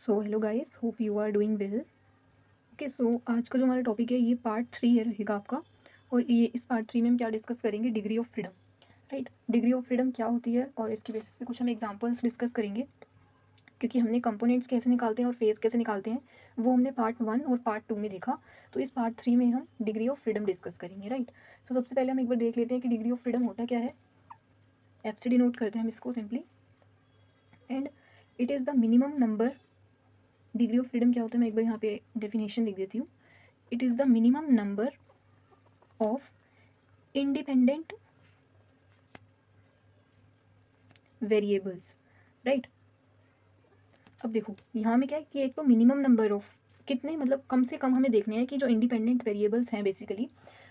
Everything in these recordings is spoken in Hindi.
So hello guys, hope you are doing well. Okay, so आज का जो हमारा टॉपिक है ये पार्ट 3 है रहेगा आपका। और ये इस पार्ट 3 में हम क्या डिस्कस करेंगे, degree of freedom. Right, degree of freedom क्या होती है और इसकी बेसिस पे कुछ हम एग्जांपल्स डिस्कस करेंगे, क्योंकि हमने कंपोनेंट्स कैसे निकालते हैं और फेज कैसे निकालते हैं वो हमने पार्ट 1 और पार्ट 2 में देखा। तो इस पार्ट 3 में हम डिग्री ऑफ फ्रीडम डिस्कस करेंगे। राइट, तो सबसे पहले हम एक बार देख लेते हैं कि डिग्री ऑफ फ्रीडम होता क्या है। एफ से डिनोट करते हैं हम इसको simply, and it is the minimum number. Degree of freedom क्या होता है, मैं एक बार यहाँ पे डेफिनेशन लिख देती हूँ। It is the minimum number of independent variables. Right, अब देखो यहाँ में क्या है कि एक तो मिनिमम नंबर ऑफ कितने, मतलब कम से कम हमें देखने हैं कि जो इंडिपेंडेंट वेरिएबल्स हैं बेसिकली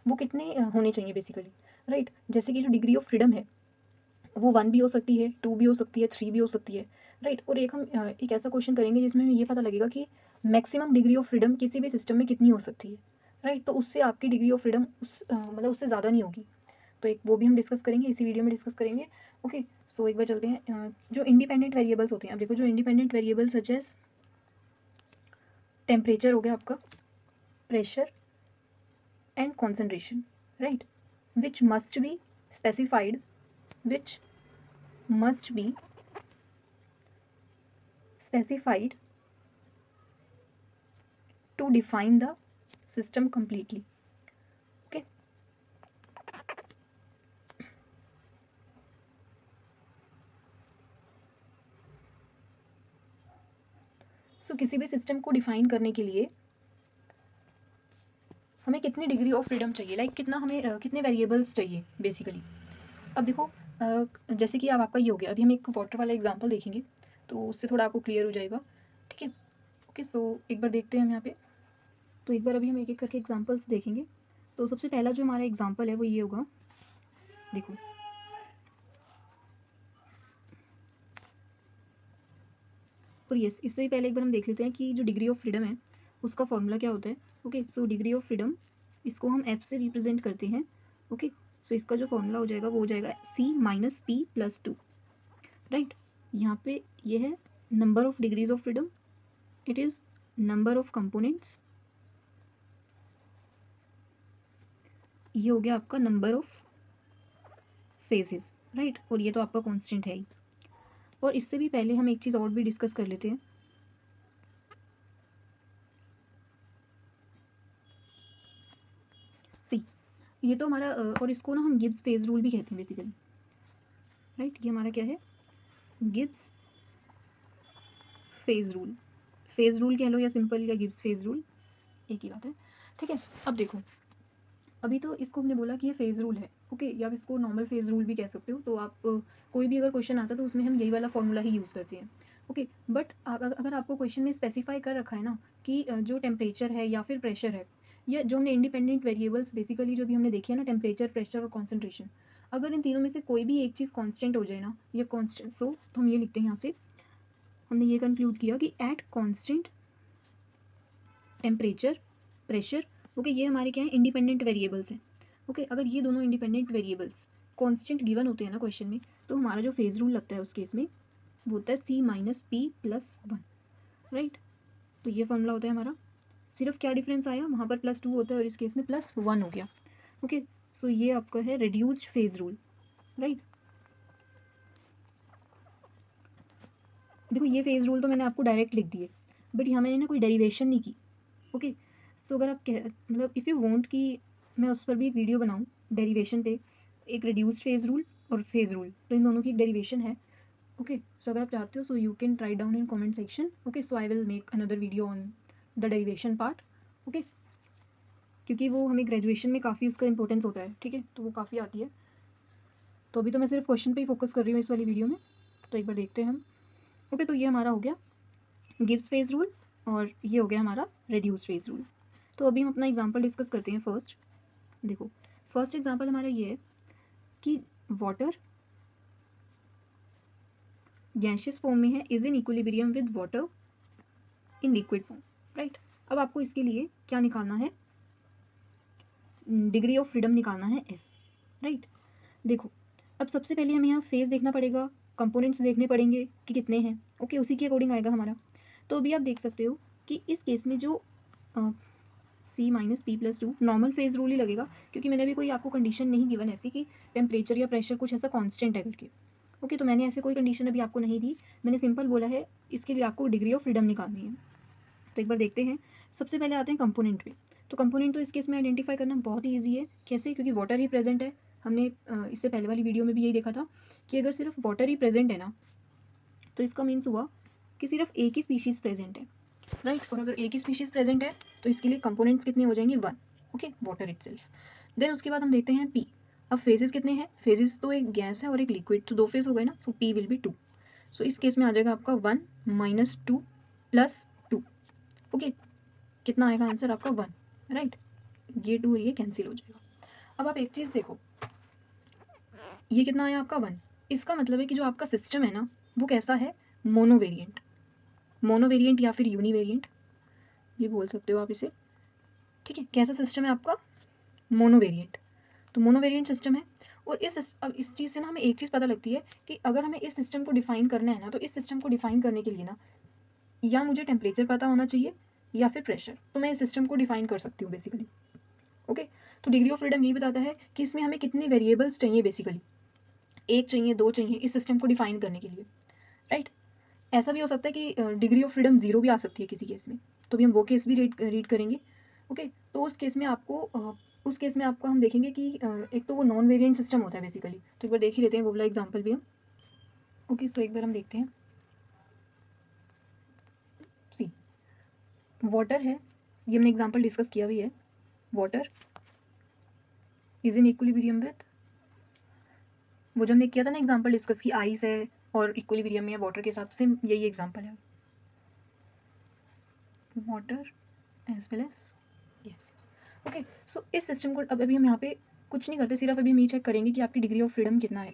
वो कितने होने चाहिए बेसिकली। राइट, जैसे कि जो डिग्री ऑफ फ्रीडम है वो 1 भी हो सकती है, 2 भी हो सकती है, 3 भी हो सकती है। राइट, और एक हम एक ऐसा क्वेश्चन करेंगे जिसमें हमें ये पता लगेगा कि मैक्सिमम डिग्री ऑफ फ्रीडम किसी भी सिस्टम में कितनी हो सकती है। राइट, तो उससे आपकी डिग्री ऑफ फ्रीडम मतलब उससे ज़्यादा नहीं होगी। तो एक वो भी हम डिस्कस करेंगे, इसी वीडियो में डिस्कस करेंगे। ओके, सो एक बार चलते हैं जो इंडिपेंडेंट वेरिएबल्स होते हैं। अब देखो जो independent variables such as temperature हो गया आपका, pressure and concentration. Right, which must be specified, which must be specified to define the system completely. Okay, so किसी भी सिस्टम को डिफाइन करने के लिए हमें कितनी डिग्री ऑफ फ्रीडम चाहिए, लाइक कितना हमें कितने वेरिएबल्स चाहिए बेसिकली। अब देखो जैसे कि अब आपका ये हो गया, अभी हम एक वाटर वाला एग्जांपल देखेंगे तो उससे थोड़ा आपको क्लियर हो जाएगा। ठीक है, ओके, सो एक बार देखते हैं हम यहाँ पे। तो एक बार अभी हम एक एक करके एग्जांपल्स देखेंगे। तो सबसे पहला जो हमारा एग्जांपल है वो ये होगा, देखो और यस, इससे पहले एक बार हम देख लेते हैं कि जो डिग्री ऑफ फ्रीडम है उसका फॉर्मूला क्या होता है। Okay, so degree of freedom इसको हम एफ से रिप्रेजेंट करते हैं। ओके, सो इसका जो फॉर्मूला हो जाएगा वो हो जाएगा सी माइनस पी प्लस 2। राइट, यहाँ पे ये है number of degrees of freedom, it is number of components, ये हो गया आपका नंबर ऑफ फेजेस। राइट, और ये तो आपका कांस्टेंट है ही। और इससे भी पहले हम एक चीज़ और भी डिस्कस कर लेते हैं। सी, ये तो हमारा और इसको ना हम गिब्स फेज रूल भी कहते हैं बेसिकली। राइट, ये हमारा क्या है, Gibbs phase rule. Phase rule कह लो या सिंपल या गिब्स फेज रूल, एक ही बात है। ठीक है, अब देखो अभी तो इसको हमने बोला कि ये फेज रूल है। ओके, या आप इसको नॉर्मल फेज रूल भी कह सकते हो। तो आप कोई भी अगर क्वेश्चन आता है तो उसमें हम यही वाला फॉर्मूला ही यूज़ करते हैं। ओके, बट अगर आपको क्वेश्चन में स्पेसिफाई कर रखा है ना कि जो टेम्परेचर है या फिर प्रेशर है, या जो हमने इंडिपेंडेंट वेरिएबल्स बेसिकली जो भी हमने देखे हैं ना, टेम्परेचर, प्रेशर और कॉन्सेंट्रेशन, अगर इन तीनों में से कोई भी एक चीज़ कॉन्स्टेंट हो जाए ना, या कॉन्स्टेंट, सो तो हम ये लिखते हैं यहाँ से, हमने ये कंक्लूड किया कि at constant temperature, pressure, okay, ये हमारे क्या है, इंडिपेंडेंट वेरिएबल्स हैं। ओके, अगर ये दोनों इंडिपेंडेंट वेरिएबल्स कांस्टेंट गिवन होते हैं ना क्वेश्चन में, तो हमारा जो फेज रूल लगता है उस केस में वो होता है सी माइनस पी प्लस 1। राइट, तो ये फॉर्मूला होता है हमारा। सिर्फ क्या डिफरेंस आया, वहाँ पर प्लस 2 होता है और इस केस में प्लस 1 हो गया। ओके, सो ये आपका है रिड्यूस्ड फेज रूल। राइट, देखो ये फेज रूल तो मैंने आपको डायरेक्ट लिख दिए, बट यहाँ मैंने ना कोई डेरिवेशन नहीं की। ओके, सो अगर आप मतलब इफ़ यू वांट कि मैं उस पर भी एक वीडियो बनाऊँ डेरिवेशन पे, एक रिड्यूस्ड फेज रूल और फेज रूल, तो इन दोनों की एक डेरिवेशन है। ओके, सो अगर आप चाहते हो so you can write down in comment section. Okay, so I will make another video on the derivation part. Okay, क्योंकि वो हमें ग्रेजुएशन में काफ़ी उसका इंपॉर्टेंस होता है। ठीक है, तो वो काफ़ी आती है। तो अभी तो मैं सिर्फ क्वेश्चन पे ही फोकस कर रही हूँ इस वाली वीडियो में। तो एक बार देखते हैं हम। ओके, तो ये हमारा हो गया गिब्स फेज रूल और ये हो गया हमारा रिड्यूस्ड फेज रूल। तो अभी हम अपना एग्जांपल डिस्कस करते हैं। फर्स्ट देखो, फर्स्ट एग्जांपल हमारा ये है कि वाटर गैसियस फॉर्म में है, is in equilibrium with water in liquid form. Right, अब आपको इसके लिए क्या निकालना है, डिग्री ऑफ फ्रीडम निकालना है एफ। राइट, देखो अब सबसे पहले हमें यहाँ फेज देखना पड़ेगा, कंपोनेंट्स देखने पड़ेंगे कि कितने हैं। ओके, उसी के अकॉर्डिंग आएगा हमारा। तो अभी आप देख सकते हो कि इस केस में जो C minus P plus 2 normal phase rule ही लगेगा, क्योंकि मैंने अभी कोई आपको कंडीशन नहीं गिवन ऐसी कि टेम्परेचर या प्रेशर कुछ ऐसा कांस्टेंट है करके। ओके, तो मैंने ऐसे कोई कंडीशन अभी आपको नहीं दी, मैंने सिंपल बोला है इसके लिए आपको डिग्री ऑफ फ्रीडम निकालनी है। तो एक बार देखते हैं। सबसे पहले आते हैं कंपोनेंट में। तो कंपोनेंट तो इस केस में आइडेंटिफाई करना बहुत ही ईजी है। कैसे? क्योंकि वाटर ही प्रेजेंट है। हमने इससे पहले वाली वीडियो में भी यही देखा था कि अगर सिर्फ वाटर ही प्रेजेंट है ना, तो इसका मीन्स हुआ कि सिर्फ एक ही स्पीशीज प्रेजेंट है, राइट। और अगर एक ही स्पीशीज प्रेजेंट है तो इसके लिए कंपोनेंट्स कितने हो जाएंगे? 1। Okay, water itself. देन उसके बाद हम देखते हैं पी। अब फेजेस कितने हैं? फेजेस तो एक गैस है और एक लिक्विड, तो 2 फेज हो गए ना, सो पी विल बी 2। सो इस केस में आ जाएगा आपका 1 माइनस 2 प्लस 2। ओके, कितना आएगा आंसर आपका? 1, राइट। ये 2 और ये कैंसिल हो जाएगा। अब आप एक चीज देखो, ये कितना आया आपका? 1। इसका मतलब है कि जो आपका सिस्टम है ना, वो कैसा है? मोनोवेरिएंट। मोनोवेरिएंट या फिर यूनिवेरिएंट, ये बोल सकते हो आप इसे, ठीक है। कैसा सिस्टम है आपका? मोनोवेरिएंट। तो मोनोवेरिएंट सिस्टम है। और अब इस चीज़ से ना हमें एक चीज़ पता लगती है कि अगर हमें इस सिस्टम को डिफाइन करना है ना, तो इस सिस्टम को डिफाइन करने के लिए ना, या मुझे टेम्परेचर पता होना चाहिए या फिर प्रेशर, तो मैं इस सिस्टम को डिफाइन कर सकती हूँ बेसिकली। ओके, तो डिग्री ऑफ फ्रीडम यही बताता है कि इसमें हमें कितने वेरिएबल्स चाहिए बेसिकली, 1 चाहिए, 2 चाहिए इस सिस्टम को डिफाइन करने के लिए, राइट। ऐसा भी हो सकता है कि डिग्री ऑफ फ्रीडम 0 भी आ सकती है किसी केस में, तो भी हम वो केस भी रीड करेंगे। ओके, तो उस केस में आपको हम देखेंगे कि एक तो वो नॉन वेरिएंट सिस्टम होता है बेसिकली। तो एक बार देख ही लेते हैं वो वाला एग्जांपल भी हम। ओके, सो एक बार हम देखते हैं। सी, वाटर है, ये हमने एग्जांपल डिस्कस किया भी है। Water is in equilibrium with, वो जो हमने किया था ना एग्जांपल डिस्कस की, आइस है और इक्विलिब्रियम में है वाटर के साथ, सेम यही एग्जांपल है। Water as well as, yes. Okay, so इस सिस्टम को अब अभी हम यहाँ पे कुछ नहीं करते, सिर्फ अभी हम ये चेक करेंगे कि आपकी डिग्री ऑफ फ्रीडम कितना है,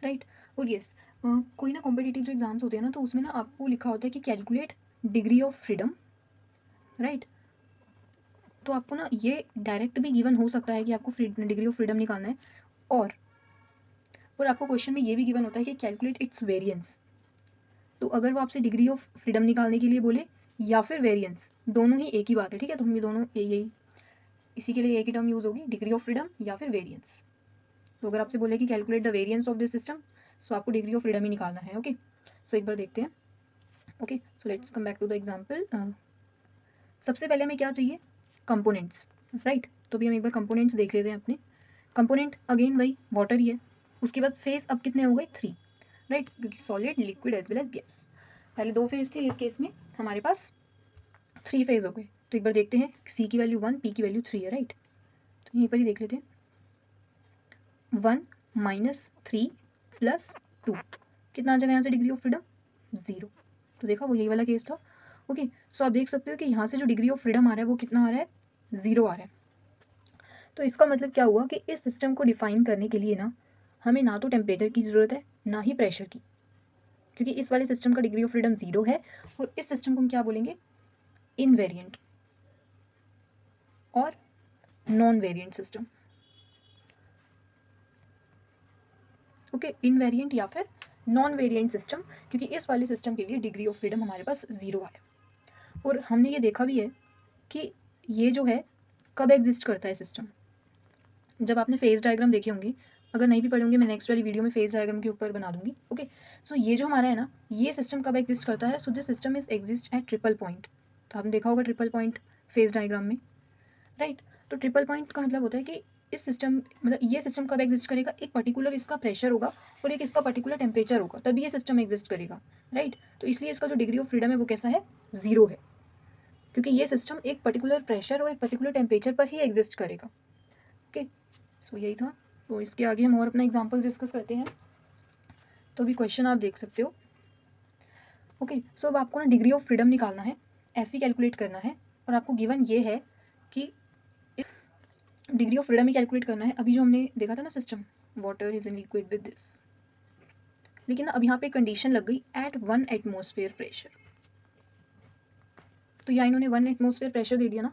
राइट। और यस, कोई ना कॉम्पिटिटिव जो एग्जाम्स होते हैं ना, तो उसमें ना आपको लिखा होता है कि calculate degree of freedom, right. तो आपको ना ये डायरेक्ट भी गिवन हो सकता है कि आपको डिग्री ऑफ फ्रीडम निकालना है, और आपको क्वेश्चन में ये भी गिवन होता है कि कैलकुलेट इट्स वेरिएंस। तो अगर वो आपसे डिग्री ऑफ फ्रीडम निकालने के लिए बोले या फिर वेरिएंस, दोनों ही एक ही बात है, ठीक है। तो हम ये दोनों यही इसी के लिए एक ही टर्म यूज होगी, डिग्री ऑफ फ्रीडम या फिर वेरिएंस। तो अगर आपसे बोले कि calculate the variance of this system, so आपको डिग्री ऑफ फ्रीडम ही निकालना है। ओके, सो एक बार देखते हैं। Okay, so let's come back to the example. सबसे पहले हमें क्या चाहिए? Components, right. तो भी हम एक बार कंपोनेंट्स देख लेते हैं अपने। कंपोनेंट अगेन वही वाटर ही है। उसके बाद फेज अब कितने हो गए? 3, राइट, क्योंकि solid, liquid as well as gas. पहले 2 फेज थे, इस केस में हमारे पास 3 फेज हो गए। तो एक बार देखते हैं, सी की वैल्यू 1, पी की वैल्यू 3 है, राइट। तो यहीं पर ही देख लेते हैं, 1 माइनस 3 प्लस 2, कितना आ जाएगा यहाँ से डिग्री ऑफ फ्रीडम? 0। तो देखा, वो यही वाला केस था। ओके, सो आप देख सकते हो कि यहाँ से जो डिग्री ऑफ फ्रीडम आ रहा है वो कितना आ रहा है? 0 आ रहा है। तो इसका मतलब क्या हुआ कि इस सिस्टम को डिफाइन करने के लिए ना, हमें ना तो टेम्परेचर की ज़रूरत है ना ही प्रेशर की, क्योंकि इस वाले सिस्टम का डिग्री ऑफ फ्रीडम 0 है। और इस सिस्टम को हम क्या बोलेंगे? इनवेरिएंट और non variant system. Okay, invariant या फिर नॉन वेरिएंट सिस्टम, क्योंकि इस वाले सिस्टम के लिए डिग्री ऑफ फ्रीडम हमारे पास 0 है। और हमने ये देखा भी है कि ये जो है कब एग्जिस्ट करता है सिस्टम, जब आपने फेज डायग्राम देखे होंगे। अगर नहीं भी पढ़े होंगे, मैं नेक्स्ट वाली वीडियो में फेज डायग्राम के ऊपर बना दूंगी। ओके, सो ये जो हमारा है ना, ये सिस्टम कब एग्जिस्ट करता है? So this system is exist at triple point. तो आपने देखा होगा ट्रिपल पॉइंट फेज डायग्राम में, राइट। तो ट्रिपल पॉइंट का मतलब होता है कि इस सिस्टम, मतलब ये सिस्टम कब एग्जिस्ट करेगा? एक पर्टिकुलर इसका प्रेशर होगा और एक इसका पर्टिकुलर टेम्परेचर होगा, तभी ये सिस्टम एग्जिस्ट करेगा, राइट। तो इसलिए इसका जो डिग्री ऑफ फ्रीडम है वो कैसा है? 0 है, क्योंकि ये सिस्टम एक पर्टिकुलर प्रेशर और एक पर्टिकुलर टेम्परेचर पर ही एग्जिस्ट करेगा। ओके, सो यही था। तो इसके आगे हम और अपना एग्जाम्पल डिस्कस करते हैं। तो अभी क्वेश्चन आप देख सकते हो। ओके, सो अब आपको ना डिग्री ऑफ फ्रीडम निकालना है, एफ कैलकुलेट करना है, और आपको गिवन ये है कि degree of freedom he calculate करना है। अभी जो हमने देखा था ना system, water is in liquid with this, लेकिन अब यहाँ पे कंडीशन लग गई एट 1 एटमॉस्फेयर प्रेशर। तो यहाँ इन्होंने 1 एटमॉस्फेयर प्रेशर दे दिया ना,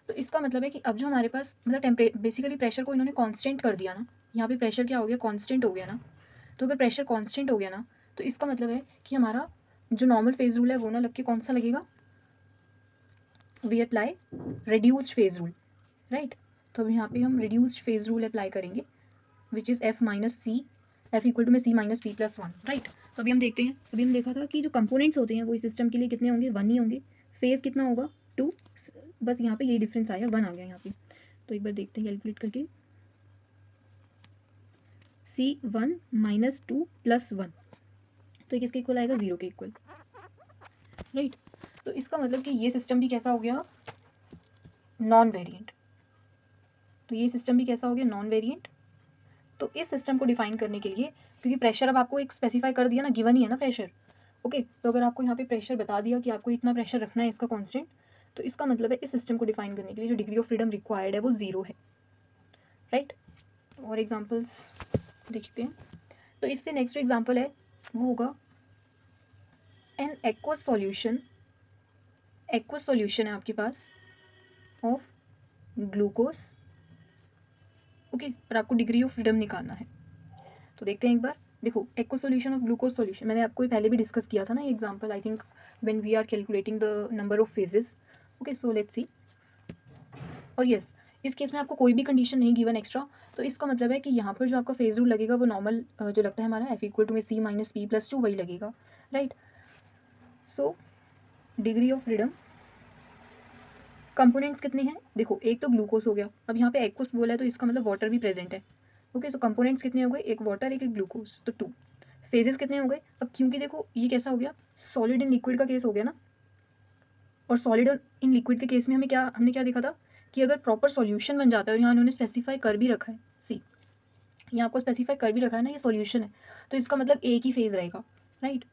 तो इसका मतलब है कि अब जो हमारे पास मतलब बेसिकली प्रेशर को इन्होंने कांस्टेंट कर दिया ना, यहाँ पे प्रेशर क्या हो गया? कांस्टेंट हो गया ना। तो अगर प्रेशर कांस्टेंट हो गया ना, तो इसका मतलब है कि हमारा जो नॉर्मल फेज रूल है वो ना लग के कौन सा लगेगा, we apply reduced phase rule, right. तो अब यहाँ पे हम रिड्यूस्ड फेज रूल अप्लाई करेंगे which is F minus C, F equal to में C minus P plus one, right. तो अभी हम देखते हैं, अभी हम देखा था कि जो कंपोनेंट्स होते हैं वो इस सिस्टम के लिए कितने होंगे, वन ही होंगे। फेज कितना होगा, टू, बस यहाँ पे यही डिफरेंस आया, वन आ गया यहाँ पे। तो एक बार देखते हैं कैलकुलेट करके, C one minus two plus one, तो किसके इक्वल आएगा, जीरो के इक्वल, राइट। तो इसका मतलब कि ये सिस्टम भी कैसा हो गया, नॉन वेरिएंट। तो ये सिस्टम भी कैसा हो गया, नॉन वेरिएंट। तो इस सिस्टम को डिफाइन करने के लिए, क्योंकि प्रेशर अब आपको एक स्पेसिफाई कर दिया ना, गिवन ही है ना प्रेशर, ओके। तो अगर आपको यहाँ पे प्रेशर बता दिया कि आपको इतना प्रेशर रखना है इसका कांस्टेंट, तो इसका मतलब है इस सिस्टम को डिफाइन करने के लिए जो डिग्री ऑफ फ्रीडम रिक्वायर्ड है वो जीरो है, राइट। और एग्जांपल्स देखते हैं। तो इससे नेक्स्ट एग्जांपल है वो होगा an aqueous solution, aqueous solution है आपके पास ऑफ ग्लूकोज, ओके, और आपको डिग्री ऑफ फ्रीडम निकालना है। तो देखते हैं एक बार, देखो aqueous solution of glucose solution मैंने आपको पहले भी डिस्कस किया था ना ये example, I think when we are calculating the number of phases, okay. So let's see, और यस, इस केस में आपको कोई भी कंडीशन नहीं गिवन एक्स्ट्रा, तो इसका मतलब है कि यहाँ पर जो आपका फेज रूल लगेगा वो नॉर्मल जो लगता है हमारा एफ इक्वल टू में C minus P plus two वही लगेगा, right. So degree of freedom, components कितने हैं, देखो एक तो ग्लूकोज हो गया, अब यहाँ पे एक्वस बोला है तो इसका मतलब वाटर भी प्रेजेंट है, ओके। सो कंपोनेंट्स कितने हो गए, एक वाटर एक ग्लूकोज, तो टू। फेजेस कितने हो गए, अब क्योंकि देखो ये कैसा हो गया, सॉलिड इन लिक्विड का केस हो गया ना, और सॉलिड इन लिक्विड के केस में हमने क्या देखा था कि अगर प्रॉपर सॉल्यूशन बन जाता है, और यहाँ उन्होंने स्पेसिफाई कर भी रखा है, सी यहाँ आपको स्पेसिफाई कर भी रखा है ना, ये सॉल्यूशन है, तो इसका मतलब एक ही फेज रहेगा, राइट,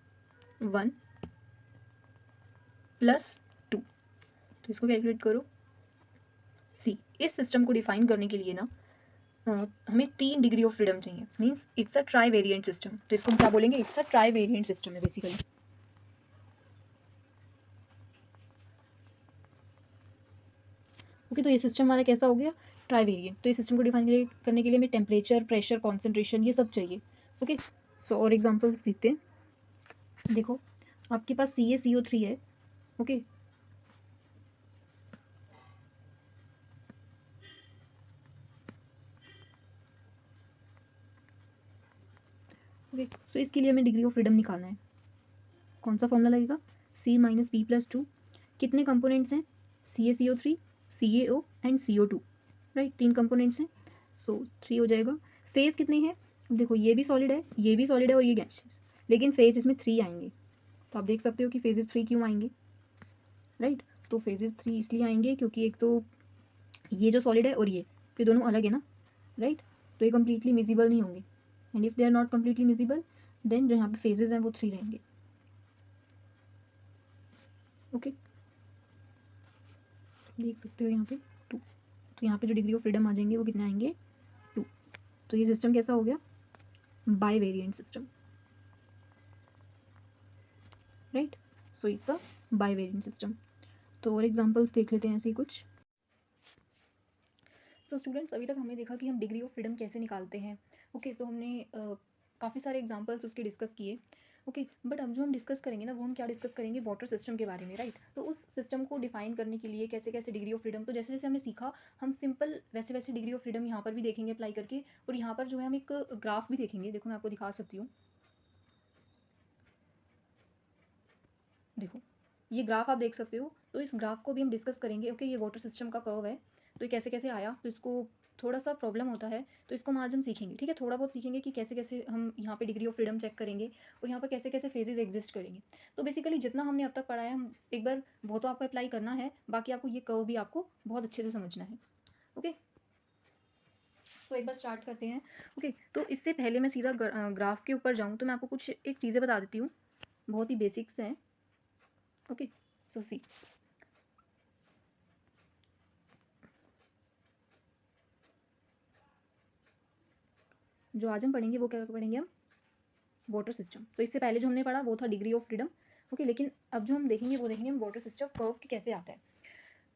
वन प्लस टू। तो इसको कैलकुलेट करो, सी इस सिस्टम को डिफाइन करने के लिए ना हमें 3 डिग्री ऑफ फ्रीडम चाहिए, means it's a try variant system. तो इसको हम क्या बोलेंगे, it's a try variant system है बेसिकली, ओके। तो ये सिस्टम हमारा कैसा हो गया, ट्राई वेरिएंट। तो इस सिस्टम को डिफाइन करने के लिए हमें टेम्परेचर, प्रेशर, कॉन्सेंट्रेशन ये सब चाहिए, ओके। सो और एग्जाम्पल्स देखते हैं, देखो आपके पास CaCO3 है, ओके। ओके, सो इसके लिए हमें डिग्री ऑफ फ्रीडम निकालना है, कौन सा फॉर्मूला लगेगा, C minus P plus two, कितने कंपोनेंट्स हैं, CaCO3, CaO and CO2, right, 3 components हैं, सो 3 हो जाएगा। फेज कितने हैं, अब देखो ये भी सॉलिड है, ये भी सॉलिड है और ये गैसेस, लेकिन फेज इसमें 3 आएंगे। तो आप देख सकते हो कि फेजेस 3 क्यों आएंगे, राइट। तो फेजेस 3 इसलिए आएंगे क्योंकि एक तो ये जो सॉलिड है और ये दोनों अलग है ना, राइट। तो ये कंप्लीटली मिजिबल नहीं होंगे, and if they are not completely miscible then जो यहाँ पे फेजेस हैं वो 3 रहेंगे, ओके। देख सकते हो यहाँ पे 2, तो यहाँ पे जो डिग्री ऑफ फ्रीडम आ जाएंगे वो कितने आएंगे, 2। तो ये सिस्टम कैसा हो गया, by variant system, right. So it's a by variant system. तो और एग्जांपल्स देख लेते हैं ऐसे ही कुछ। सो स्टूडेंट्स, अभी तक हमने देखा कि हम डिग्री ऑफ फ्रीडम कैसे निकालते हैं, ओके। तो हमने काफ़ी सारे एग्जांपल्स उसके डिस्कस किए, ओके। बट अब जो हम डिस्कस करेंगे ना वो हम क्या डिस्कस करेंगे, वाटर सिस्टम के बारे में, राइट। तो उस सिस्टम को डिफाइन करने के लिए कैसे कैसे डिग्री ऑफ फ्रीडम, तो जैसे जैसे हमने सीखा हम सिंपल वैसे वैसे डिग्री ऑफ फ्रीडम यहाँ पर भी देखेंगे अप्लाई करके, और यहाँ पर जो है हम एक ग्राफ भी देखेंगे, देखो मैं आपको दिखा सकती हूँ, देखो ये ग्राफ आप देख सकते हो। तो इस ग्राफ को भी हम डिस्कस करेंगे, ओके। ये वाटर सिस्टम का कर्व है, तो ये कैसे कैसे आया, तो इसको थोड़ा सा प्रॉब्लम होता है, तो इसको हम आज हम सीखेंगे, ठीक है। थोड़ा बहुत सीखेंगे कि कैसे कैसे हम यहाँ पे डिग्री ऑफ फ्रीडम चेक करेंगे, और यहाँ पर कैसे कैसे फेजेस एग्जिस्ट करेंगे। तो बेसिकली जितना हमने अब तक पढ़ा है हम एक बार वो तो आपको अप्लाई करना है, बाकी आपको ये कर्व भी आपको बहुत अच्छे से समझना है, ओके। सो एक बार स्टार्ट करते हैं, ओके। तो इससे पहले मैं सीधा ग्राफ के ऊपर जाऊँ तो मैं आपको कुछ एक चीज़ें बता देती हूँ, बहुत ही बेसिक्स हैं, ओके। सो सी, जो आज हम पढ़ेंगे वो क्या पढ़ेंगे हम, वाटर सिस्टम। तो इससे पहले जो हमने पढ़ा वो था डिग्री ऑफ फ्रीडम, ओके। लेकिन अब जो हम देखेंगे वो देखेंगे हम वाटर सिस्टम कर्व के कैसे आता है,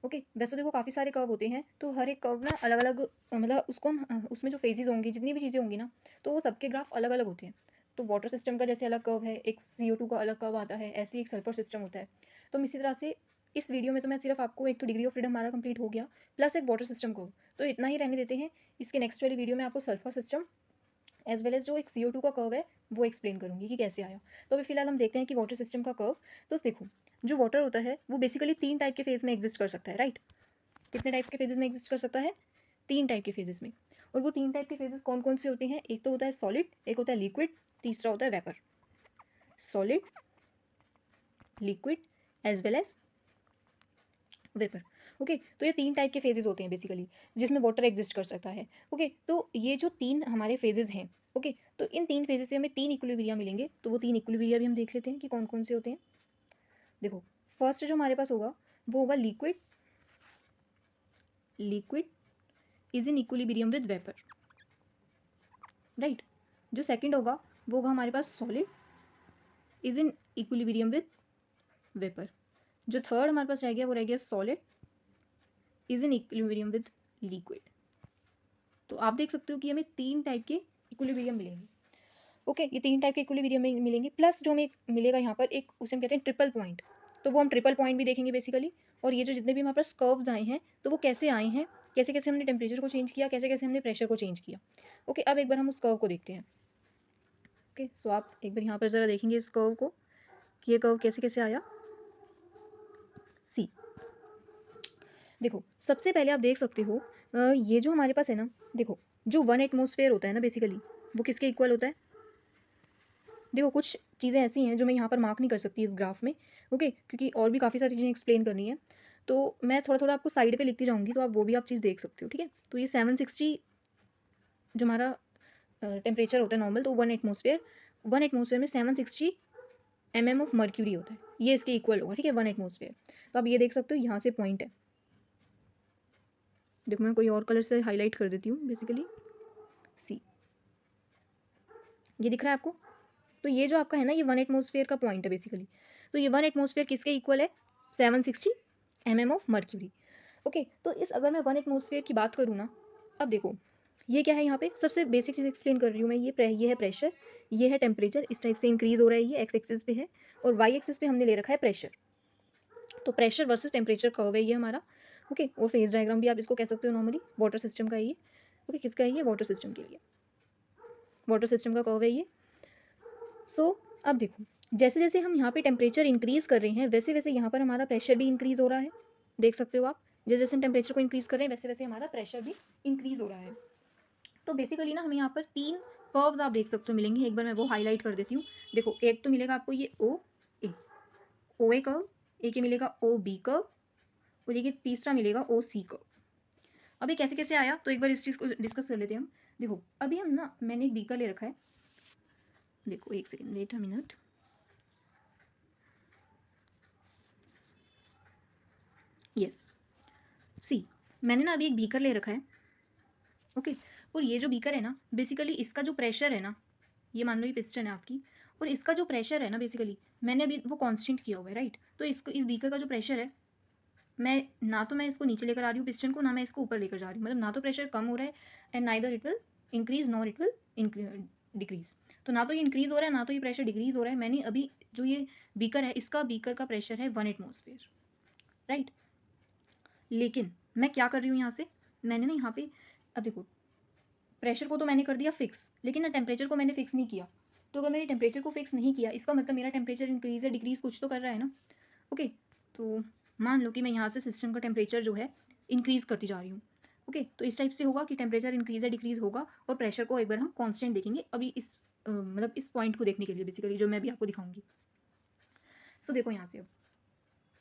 ओके। वैसे देखो काफ़ी सारे कर्व होते हैं, तो हर एक कर्व ना अलग अलग मतलब उसको हम उसमें जो फेजेस होंगी जितनी भी चीज़ें होंगी ना, तो वो सबके ग्राफ अलग अलग होते हैं। तो वाटर सिस्टम का जैसे अलग कर्व है, एक CO2 का अलग कर्व आता है, ऐसे एक सल्फर सिस्टम होता है। तो इसी तरह से इस वीडियो में तो मैं सिर्फ आपको एक तो डिग्री ऑफ फ्रीडम हमारा कंप्लीट हो गया, प्लस एक वाटर सिस्टम कर्व, तो इतना ही रहने देते हैं। इसके नेक्स्ट वाली वीडियो में आपको sulphur system as well as जो एक CO2 का कर्व है वो एक्सप्लेन करूंगी कि कैसे आया। तो अभी फिलहाल हम देखते हैं कि वाटर सिस्टम का कर्व। तो देखो, जो वाटर होता है वो बेसिकली 3 टाइप के फेज में एग्जिस्ट कर सकता है, राइट? कितने टाइप्स के फेजेस में एग्जिस्ट कर सकता है? 3 टाइप के फेजेस में। और वो 3 टाइप के फेजेस कौन कौन से होते हैं? एक तो होता है सॉलिड, एक होता है लिक्विड, तीसरा होता है vapour. Solid, liquid as well as vapour. Okay, तो ये 3 टाइप के फेजेस होते हैं बेसिकली जिसमें वाटर एग्जिस्ट कर सकता है। ओके, तो ये जो 3 हमारे फेजेस हैं, ओके, तो इन 3 फेजेस से हमें 3 इक्विलिब्रिया मिलेंगे। तो वो 3 इक्विलिब्रिया भी हम देख लेते हैं कि कौन कौन से होते हैं। देखो, फर्स्ट जो हमारे पास होगा वो होगा liquid. Liquid is in equilibrium with vapour, right? जो सेकंड होगा वो होगा हमारे पास solid is in equilibrium with vapour. जो थर्ड हमारे पास रह गया वो रह गया solid is in equilibrium with liquid. तो आप देख सकते हो कि हमें 3 टाइप के इक्विलिब्रियम मिलेंगे। ओके, ये 3 टाइप के इक्विलिब्रियम मिलेंगे, प्लस जो हमें मिलेगा यहाँ पर एक, उसे हम कहते हैं ट्रिपल पॉइंट। तो वो हम ट्रिपल पॉइंट भी देखेंगे बेसिकली। और ये जो जितने भी हमारे पास कर्व्स आए हैं तो वो कैसे आए हैं, कैसे कैसे हमने टेम्परेचर को चेंज किया, कैसे कैसे हमने प्रेशर को चेंज किया। ओके, अब एक बार हम उस कर्व को देखते हैं। ओके, सो आप एक बार यहाँ पर ज़रा देखेंगे इस कर्व को कि ये कर्व कैसे कैसे आया। सी, देखो, सबसे पहले आप देख सकते हो ये जो हमारे पास है ना, देखो, जो 1 एटमॉस्फेयर होता है ना बेसिकली, वो किसके इक्वल होता है? देखो, कुछ चीज़ें ऐसी हैं जो मैं यहाँ पर मार्क नहीं कर सकती इस ग्राफ में, ओके, क्योंकि और भी काफ़ी सारी चीज़ें एक्सप्लेन करनी है। तो मैं थोड़ा थोड़ा आपको साइड पे लिखती जाऊँगी, तो आप वो भी आप चीज़ देख सकते हो, ठीक है? तो ये 760 जो हमारा टेम्परेचर होता है नॉर्मल, तो 1 एटमॉस्फेयर में 760 mm ऑफ मर्क्यूरी होता है, ये इसके इक्वल होगा, ठीक है? 1 एटमॉस्फेयर। तो आप ये देख सकते हो यहाँ से पॉइंट है। देखो, मैं कोई और कलर से हाईलाइट कर देती हूँ बेसिकली। सी, ये दिख रहा है आपको? तो ये जो आपका है ना, ये 1 एटमॉस्फेयर का पॉइंट है बेसिकली। तो ये 1 एटमॉस्फेयर किसके इक्वल है? 760 mm ऑफ मर्क्यूरी। ओके, तो इस अगर मैं 1 एटमॉस्फेयर की बात करूँ ना, अब देखो, ये क्या है यहाँ पे? सबसे बेसिक चीज़ एक्सप्लेन कर रही हूँ मैं। ये है प्रेशर, ये है टेम्परेचर, इस टाइप से इंक्रीज हो रहा है, ये एक्स एक्सिस पे है, और वाई एक्सिस पे हमने ले रखा है प्रेशर। तो प्रेशर वर्सेस टेम्परेचर कर्व है ये हमारा। ओके, और फेज डायग्राम भी आप इसको कह सकते हो नॉर्मली। वाटर सिस्टम का ये, ओके, किसका है ये? वाटर सिस्टम के लिए वाटर सिस्टम का कर्व है ये। सो अब देखो, जैसे जैसे हम यहाँ पे टेम्परेचर इंक्रीज कर रहे हैं वैसे वैसे यहाँ पर हमारा प्रेशर भी इंक्रीज हो रहा है। देख सकते हो आप, जैसे जैसे हम टेम्परेचर को इंक्रीज कर रहे हैं वैसे वैसे हमारा प्रेशर भी इंक्रीज हो रहा है। तो बेसिकली ना हमें यहाँ पर 3 कर्व्स आप देख सकते हो मिलेंगे। एक बार मैं वो हाईलाइट कर देती हूँ। देखो, एक तो मिलेगा आपको ये ओ ए कर्व, एक ये मिलेगा ओ बी कर्व, और ये तीसरा मिलेगा ओ सी कर्व। अब ये कैसे कैसे आया, तो एक बार इस चीज़ को डिस्कस कर लेते हैं हम। देखो, अभी हम ना, मैंने एक बीकर ले रखा है। देखो, एक second, wait a minute. Yes, see, मैंने ना अभी एक बीकर ले रखा है, ओके। और ये जो बीकर है ना, बेसिकली इसका जो प्रेशर है ना, ये मान लो ये पिस्टन है आपकी, और इसका जो प्रेशर है ना बेसिकली मैंने अभी वो कांस्टेंट किया हुआ है, राइट? तो इसको, इस बीकर का जो प्रेशर है, मैं इसको नीचे लेकर आ रही हूँ पिस्टन को, ना मैं इसको ऊपर लेकर जा रही हूँ। मतलब ना तो प्रेशर कम हो रहा है, and neither it will increase nor it will decrease. तो ना तो ये इंक्रीज हो रहा है, ना तो ये प्रेशर डिक्रीज हो रहा है। मैंने अभी जो ये बीकर है, इसका बीकर का प्रेशर है 1 एटमॉस्फेयर, राइट? लेकिन मैं क्या कर रही हूँ यहाँ से, मैंने ना यहाँ पे, अब देखो, प्रेशर को तो मैंने कर दिया फिक्स, लेकिन ना टेम्परेचर को मैंने फिक्स नहीं किया। तो अगर मैंने टेम्परेचर को फिक्स नहीं किया, इसका मतलब मेरा टेम्परेचर इंक्रीज या डिक्रीज कुछ तो कर रहा है ना। ओके, तो मान लो कि मैं यहाँ से सिस्टम का टेम्परेचर जो है इंक्रीज करती जा रही हूँ। ओके, तो इस टाइप से होगा कि टेम्परेचर इंक्रीज या डिक्रीज होगा, और प्रेशर को एक बार हम कांस्टेंट देखेंगे अभी इस मतलब इस पॉइंट को देखने के लिए बेसिकली, जो मैं भी आपको दिखाऊंगी। सो देखो यहाँ से, अब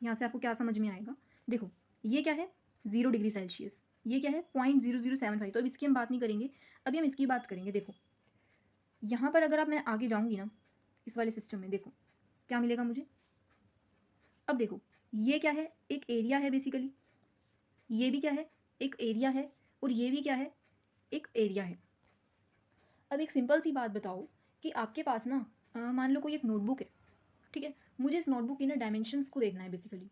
यहाँ से आपको क्या समझ में आएगा। देखो, ये क्या है? 0 डिग्री सेल्सियस। ये क्या है? 0.0075। तो अब इसकी हम बात नहीं करेंगे, अभी हम इसकी बात करेंगे। देखो, यहाँ पर अगर आप, मैं आगे जाऊँगी ना इस वाले सिस्टम में, देखो क्या मिलेगा मुझे। अब देखो, ये क्या है? एक एरिया है बेसिकली, ये भी क्या है? एक एरिया है, और ये भी क्या है? एक एरिया है। अब एक सिंपल सी बात बताओ कि आपके पास ना मान लो कोई एक नोटबुक है, ठीक है? मुझे इस नोटबुक की ना डायमेंशंस को देखना है बेसिकली।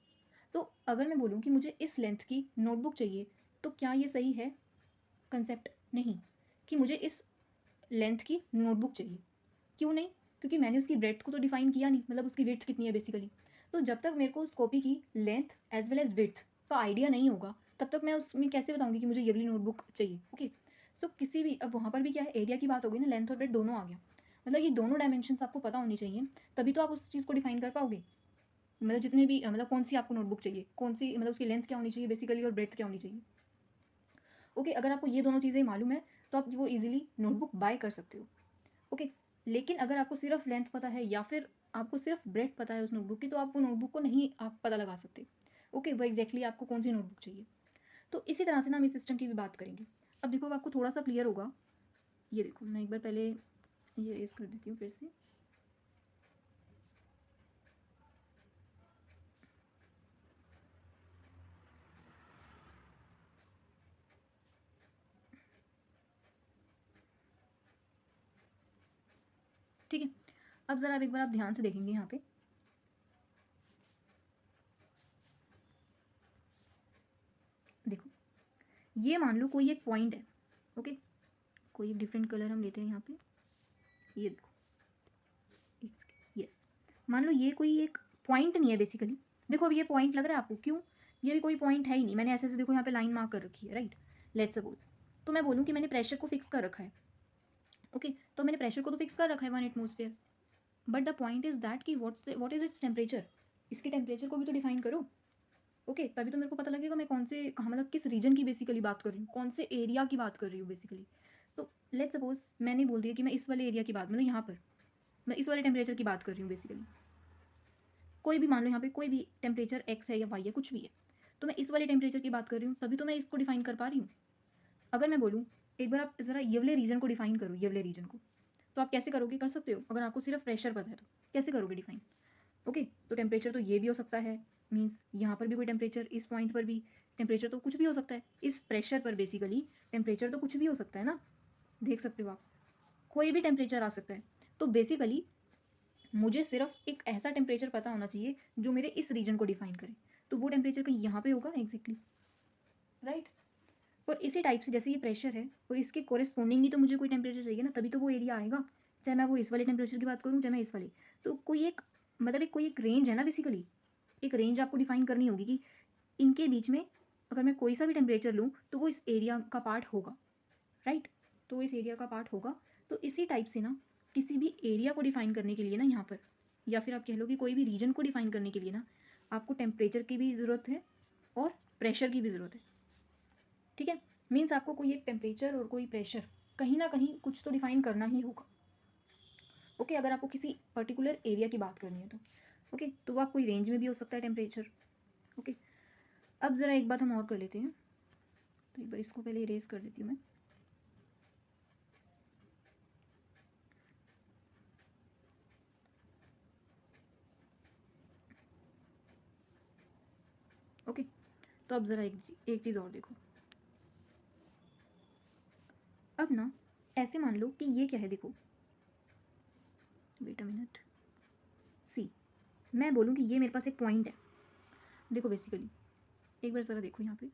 तो अगर मैं बोलूँ कि मुझे इस लेंथ की नोटबुक चाहिए, तो क्या ये सही है कंसेप्ट? नहीं, कि मुझे इस लेंथ की नोटबुक चाहिए। क्यों नहीं? क्योंकि मैंने उसकी ब्रेड्थ को तो डिफाइन किया नहीं, मतलब उसकी विड्थ कितनी है बेसिकली। तो जब तक मेरे को उस कॉपी की length as well as width का आइडिया नहीं होगा, तब तक मैं उसमें कैसे बताऊंगी कि मुझे ये वाली नोटबुक चाहिए। ओके, सो किसी भी, अब वहाँ पर भी क्या है, एरिया की बात हो गई ना, लेंथ और ब्रेड्थ दोनों आ गया, मतलब ये दोनों डायमेंशंस आपको पता होनी चाहिए, तभी तो आप उस चीज़ को डिफाइन कर पाओगे। मतलब जितने भी, मतलब कौन सी आपको नोटबुक चाहिए, कौन सी, मतलब उसकी लेंथ क्या होनी चाहिए बेसिकली और ब्रेड्थ क्या होनी चाहिए। ओके, अगर आपको ये दोनों चीज़ें मालूम है तो आप वो इजीली नोटबुक बाय कर सकते हो। ओके, लेकिन अगर आपको सिर्फ लेंथ पता है या फिर आपको सिर्फ ब्रेड्थ पता है उस नोटबुक की, तो आप वो नोटबुक को नहीं आप पता लगा सकते। ओके, वो एग्जैक्टली आपको कौन सी नोटबुक चाहिए। तो इसी तरह से ना हम इस सिस्टम की भी बात करेंगे। अब देखो, अब आपको थोड़ा सा क्लियर होगा। ये देखो, मैं एक बार पहले ये रेस कर देती हूँ फिर से। ठीक है, अब ज़रा अब एक बार आप ध्यान से देखेंगे यहाँ पे। देखो, ये मान लो कोई एक पॉइंट है। ओके, कोई एक डिफरेंट कलर हम लेते हैं यहाँ पे। ये देखो, यस, मान लो ये कोई एक पॉइंट नहीं है बेसिकली। देखो, अब ये पॉइंट लग रहा है आपको, क्यों, ये भी कोई पॉइंट है ही नहीं। मैंने ऐसे ऐसे देखो यहाँ पे लाइन मार्क कर रखी है, राइट। लेट्स सपोज, तो मैं बोलूँ कि मैंने प्रेशर को फिक्स कर रखा है। ओके, तो मैंने प्रेशर को तो फिक्स कर रखा है 1 atmosphere, but the point is that कि व्हाट इज इट्स टेम्परेचर। इसके टेम्परेचर को भी तो डिफाइन करो। ओके, तभी तो मेरे को पता लगेगा मैं कौन से, कहाँ, मतलब किस रीजन की बेसिकली बात कर रही हूँ, कौन से एरिया की बात कर रही हूँ बेसिकली। तो लेट्स सपोज मैंने बोल दिया कि मैं इस वाले एरिया की बात, मतलब यहाँ पर मैं इस वाले टेम्परेचर की बात कर रही हूँ बेसिकली। कोई भी मान लो यहाँ पे कोई भी टेम्परेचर एक्स है या वाई है, कुछ भी है, तो मैं इस वाले टेम्परेचर की बात कर रही हूँ, तभी तो मैं इसको डिफाइन कर पा रही हूँ। अगर मैं बोलूँ, एक बार आप ज़रा ये वाले रीजन को डिफाइन करो, ये वाले रीजन को, तो आप कैसे करोगे, कर सकते हो अगर आपको सिर्फ प्रेशर पता है तो कैसे करोगे डिफाइन। ओके, तो टेम्परेचर तो ये भी हो सकता है, मीन्स यहाँ पर भी कोई टेम्परेचर, इस पॉइंट पर भी टेम्परेचर तो कुछ भी हो सकता है, इस प्रेशर पर बेसिकली टेम्परेचर तो कुछ भी हो सकता है ना, देख सकते हो आप, कोई भी टेम्परेचर आ सकता है। तो बेसिकली मुझे सिर्फ एक ऐसा टेम्परेचर पता होना चाहिए जो मेरे इस रीजन को डिफाइन करे, तो वो टेम्परेचर कहीं यहाँ पे होगा एग्जैक्टली, राइट। और इसी टाइप से जैसे ये प्रेशर है और इसके कोरिस्पोंडिंग ही तो मुझे कोई टेम्परेचर चाहिए ना, तभी तो वो एरिया आएगा, चाहे मैं वो इस वाले टेम्परेचर की बात करूँ चाहे मैं इस वाली। तो कोई एक, मतलब एक कोई एक रेंज है ना बेसिकली, एक रेंज आपको डिफाइन करनी होगी कि इनके बीच में अगर मैं कोई सा भी टेम्परेचर लूँ तो वो इस एरिया का पार्ट होगा, राइट। तो वो इस एरिया का पार्ट होगा। तो इसी टाइप से ना किसी भी एरिया को डिफाइन करने के लिए ना यहाँ पर, या फिर आप कह लो कि कोई भी रीजन को डिफाइन करने के लिए ना, आपको टेम्परेचर की भी ज़रूरत है और प्रेशर की भी ज़रूरत है। ठीक है, मीन्स आपको कोई एक टेम्परेचर और कोई प्रेशर कहीं ना कहीं कुछ तो डिफाइन करना ही होगा। ओके, अगर आपको किसी पर्टिकुलर एरिया की बात करनी है तो ओके, तो वो आप कोई रेंज में भी हो सकता है टेम्परेचर। ओके, अब ज़रा एक बात हम और कर लेते हैं, तो एक बार इसको पहले इरेज कर देती हूँ मैं। ओके, तो अब ज़रा एक चीज़ और देखो। अब ना ऐसे मान लो कि ये क्या है, देखो, वेट अ मिनट, सी, मैं बोलूँ कि ये मेरे पास एक पॉइंट है। देखो बेसिकली, एक बार ज़रा देखो यहाँ पे,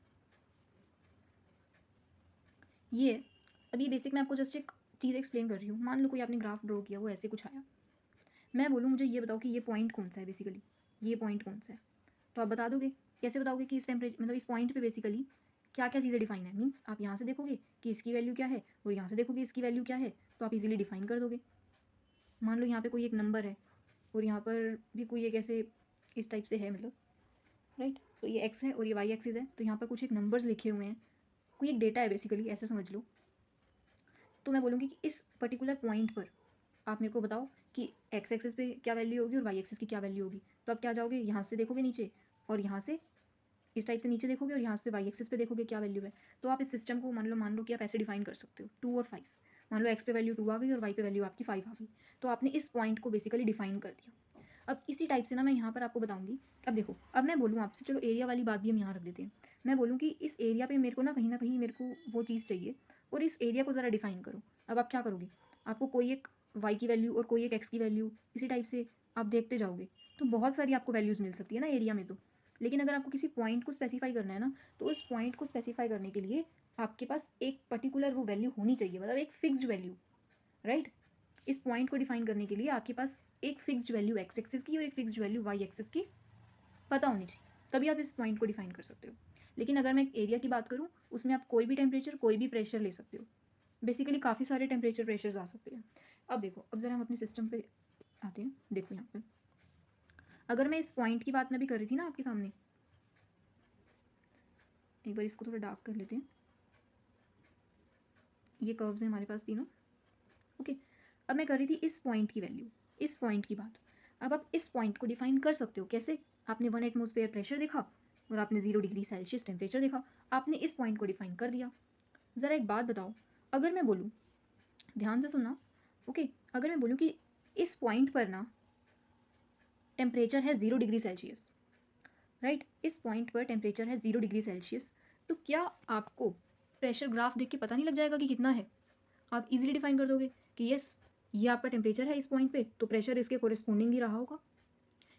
ये, अब ये बेसिक मैं आपको जस्ट एक चीज़ एक्सप्लेन कर रही हूँ। मान लो कोई आपने ग्राफ ड्रॉ किया, वो ऐसे कुछ आया, मैं बोलूँ मुझे ये बताओ कि ये पॉइंट कौन सा है बेसिकली, ये पॉइंट कौन सा है, तो आप बता दोगे। कैसे बताओगे कि इस टेम्परेचर, मतलब इस पॉइंट पे बेसिकली क्या क्या चीज़ें डिफाइन है, मीन्स आप यहाँ से देखोगे कि इसकी वैल्यू क्या है और यहाँ से देखोगे इसकी वैल्यू क्या है, तो आप इजीली डिफाइन कर दोगे। मान लो यहाँ पे कोई एक नंबर है और यहाँ पर भी कोई एक ऐसे इस टाइप से है, मतलब, राइट। तो ये एक्स है और ये वाई एक्सिस है, तो यहाँ पर कुछ एक नंबर्स लिखे हुए हैं, कोई एक डेटा है बेसिकली, ऐसे समझ लो। तो मैं बोलूँगी कि इस पर्टिकुलर पॉइंट पर आप मेरे को बताओ कि एक्स एक्सिस पे क्या वैल्यू होगी और वाई एक्सिस की क्या वैल्यू होगी। तो आप क्या जाओगे, यहाँ से देखोगे नीचे और यहाँ से इस टाइप से नीचे देखोगे और यहाँ से वाई एक्सिस पे देखोगे क्या वैल्यू है। तो आप इस सिस्टम को मान लो कि आप ऐसे डिफाइन कर सकते हो, 2 और 5। मान लो एक्स पे वैल्यू 2 आ गई और वाई पे वैल्यू आपकी 5 आ गई, तो आपने इस पॉइंट को बेसिकली डिफाइन कर दिया। अब इसी टाइप से ना मैं यहाँ पर आपको बताऊंगी। अब देखो, अब मैं बोलूँ आपसे, चलो एरिया वाली बात भी हम यहाँ रख देते हैं। मैं बोलूँ कि इस एरिया पे मेरे को ना कहीं मेरे को वो चीज़ चाहिए और इस एरिया को ज़रा डिफाइन करो। अब आप क्या करोगे, आपको कोई एक वाई की वैल्यू और कोई एक एक्स की वैल्यू, इसी टाइप से आप देखते जाओगे, तो बहुत सारी आपको वैल्यूज़ मिल सकती है ना एरिया में। तो लेकिन अगर आपको किसी पॉइंट को स्पेसिफाई करना है ना, तो उस पॉइंट को स्पेसिफाई करने के लिए आपके पास एक पर्टिकुलर वो वैल्यू होनी चाहिए, मतलब एक फिक्स्ड वैल्यू, राइट। इस पॉइंट को डिफाइन करने के लिए आपके पास एक फिक्स्ड वैल्यू एक्स एक्सिस की और एक फिक्स्ड वैल्यू वाई एक्सिस की पता होनी चाहिए, तभी आप इस पॉइंट को डिफाइन कर सकते हो। लेकिन अगर मैं एरिया की बात करूँ, उसमें आप कोई भी टेम्परेचर कोई भी प्रेशर ले सकते हो, बेसिकली काफ़ी सारे टेम्परेचर प्रेशर्स आ सकते हैं। अब देखो, अब ज़रा हम अपने सिस्टम पे आते हैं। देखो यहाँ पे अगर मैं इस पॉइंट की बात मैं भी कर रही थी ना आपके सामने, एक बार इसको थोड़ा डार्क कर लेते हैं। ये कर्व्स हैं हमारे पास तीनों, ओके। अब मैं कर रही थी इस पॉइंट की वैल्यू, इस पॉइंट की बात। अब आप इस पॉइंट को डिफाइन कर सकते हो कैसे? आपने 1 एटमॉस्फेयर प्रेशर देखा और आपने 0 डिग्री सेल्सियस टेम्परेचर देखा, आपने इस पॉइंट को डिफाइन कर दिया। ज़रा एक बात बताओ, अगर मैं बोलूँ, ध्यान से सुनना, ओके, अगर मैं बोलूँ कि इस पॉइंट पर ना टेम्परेचर है 0 डिग्री सेल्सियस, राइट, इस पॉइंट पर टेम्परेचर है 0 डिग्री सेल्सियस, तो क्या आपको प्रेशर ग्राफ देख के पता नहीं लग जाएगा कि कितना है? आप इजीली डिफाइन कर दोगे कि यस, ये आपका टेम्परेचर है इस पॉइंट पे, तो प्रेशर इसके कोरिस्पोंडिंग ही रहा होगा।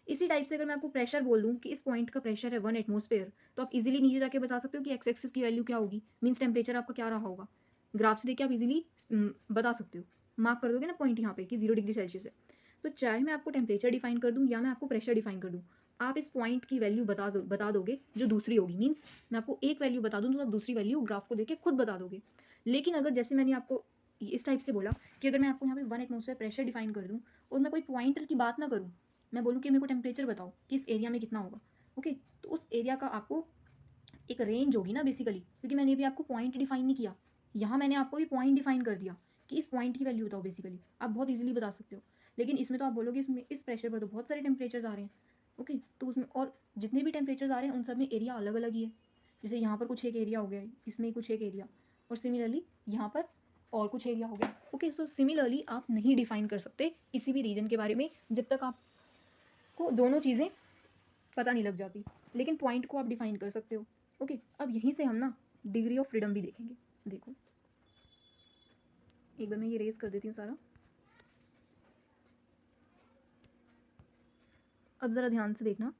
इसी टाइप से अगर मैं आपको प्रेशर बोल दूं कि इस पॉइंट का प्रेशर है 1 एटमॉस्फेयर, तो आप इजीली नीचे जाके बता सकते हो कि एक्स एक्सिस की वैल्यू क्या होगी, मीन्स टेम्परेचर आपका क्या रहा होगा। ग्राफ से देख के आप इजीली बता सकते हो, मार्क कर दोगे ना पॉइंट यहाँ पे कि 0 डिग्री सेल्सियस है। तो चाहे मैं आपको टेम्परेचर डिफाइन कर दूँ या मैं आपको प्रेशर डिफाइन कर दूँ, आप इस पॉइंट की वैल्यू बता दोगे जो दूसरी होगी। मीन्स मैं आपको एक वैल्यू बता दूँ तो आप दूसरी वैल्यू ग्राफ को देख के खुद बता दोगे। लेकिन अगर जैसे मैंने आपको इस टाइप से बोला कि अगर मैं आपको यहाँ पे 1 एटमॉस्फेयर प्रेशर डिफाइन कर दूँ और मैं कोई पॉइंटर की बात ना करूँ, मैं बोलूँ कि मेरे को टेम्परेचर बताओ कि इस एरिया में कितना होगा, ओके, तो उस एरिया का आपको एक रेंज होगी ना बेसिकली, क्योंकि मैंने भी आपको पॉइंट डिफाइन नहीं किया, यहाँ मैंने आपको भी पॉइंट डिफाइन कर दिया कि इस पॉइंट की वैल्यू बताओ। बेसिकली आप बहुत इजीली बता सकते हो, लेकिन इसमें तो आप बोलोगे इसमें इस प्रेशर पर तो बहुत सारे टेम्परेचर्स आ रहे हैं, ओके, तो उसमें और जितने भी टेम्परेचर्स आ रहे हैं उन सब में एरिया अलग अलग ही है। जैसे यहाँ पर कुछ एक एरिया हो गया, इसमें कुछ एक एरिया, और सिमिलरली यहाँ पर और कुछ एरिया हो गया, ओके। सो सिमिलरली आप नहीं डिफाइन कर सकते किसी भी रीजन के बारे में जब तक आपको दोनों चीज़ें पता नहीं लग जाती, लेकिन पॉइंट को आप डिफाइन कर सकते हो, ओके। अब यहीं से हम ना डिग्री ऑफ फ्रीडम भी देखेंगे। देखो एक बार मैं ये रेज कर देती हूँ सारा। अब ज़रा ध्यान से देखना,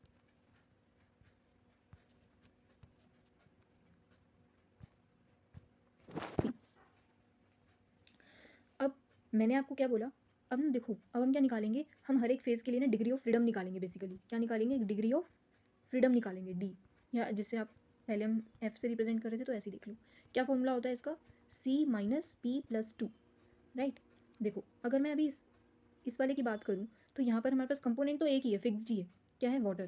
अब मैंने आपको क्या बोला, अब ना देखो, अब हम क्या निकालेंगे, हम हर एक फेज़ के लिए ना डिग्री ऑफ फ्रीडम निकालेंगे। बेसिकली क्या निकालेंगे, एक डिग्री ऑफ फ्रीडम निकालेंगे, डी, या जिससे आप पहले हम एफ से रिप्रेजेंट कर रहे थे तो ऐसे ही देख लो। क्या फॉर्मूला होता है इसका, सी माइनस पी प्लस 2, राइट। देखो अगर मैं अभी इस वाले की बात करूँ तो यहाँ पर हमारे पास कंपोनेंट तो एक ही है, फिक्स्ड ही है, क्या है, वाटर।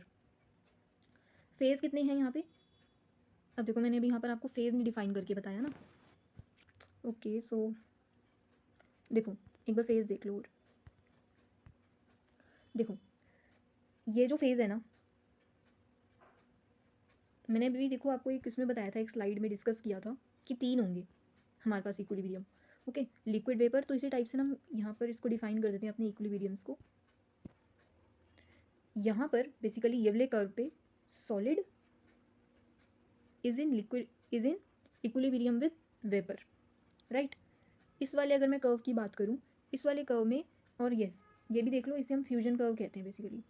फेज़ कितने हैं यहाँ पे, अब देखो मैंने अभी यहाँ पर आपको फेज़ नहीं डिफाइन करके बताया ना, ओके। सो देखो एक बार फेज़ देख लो, और देखो ये जो फेज़ है ना, मैंने अभी देखो आपको एक इसमें बताया था, एक स्लाइड में डिस्कस किया था कि 3 होंगे हमारे पास इक्विलिब्रियम, ओके, लिक्विड वेपर। तो इसी टाइप से ना हम यहाँ पर इसको डिफाइन कर देते हैं अपने इक्विलिब्रियम्स को। यहाँ पर बेसिकली ये वाले कर्व पे solid is in equilibrium with vapour, right. इस वाले अगर मैं कर्व की बात करूँ, इस वाले कर्व में, और यस ये भी देख लो, इसे हम फ्यूजन कर्व कहते हैं। बेसिकली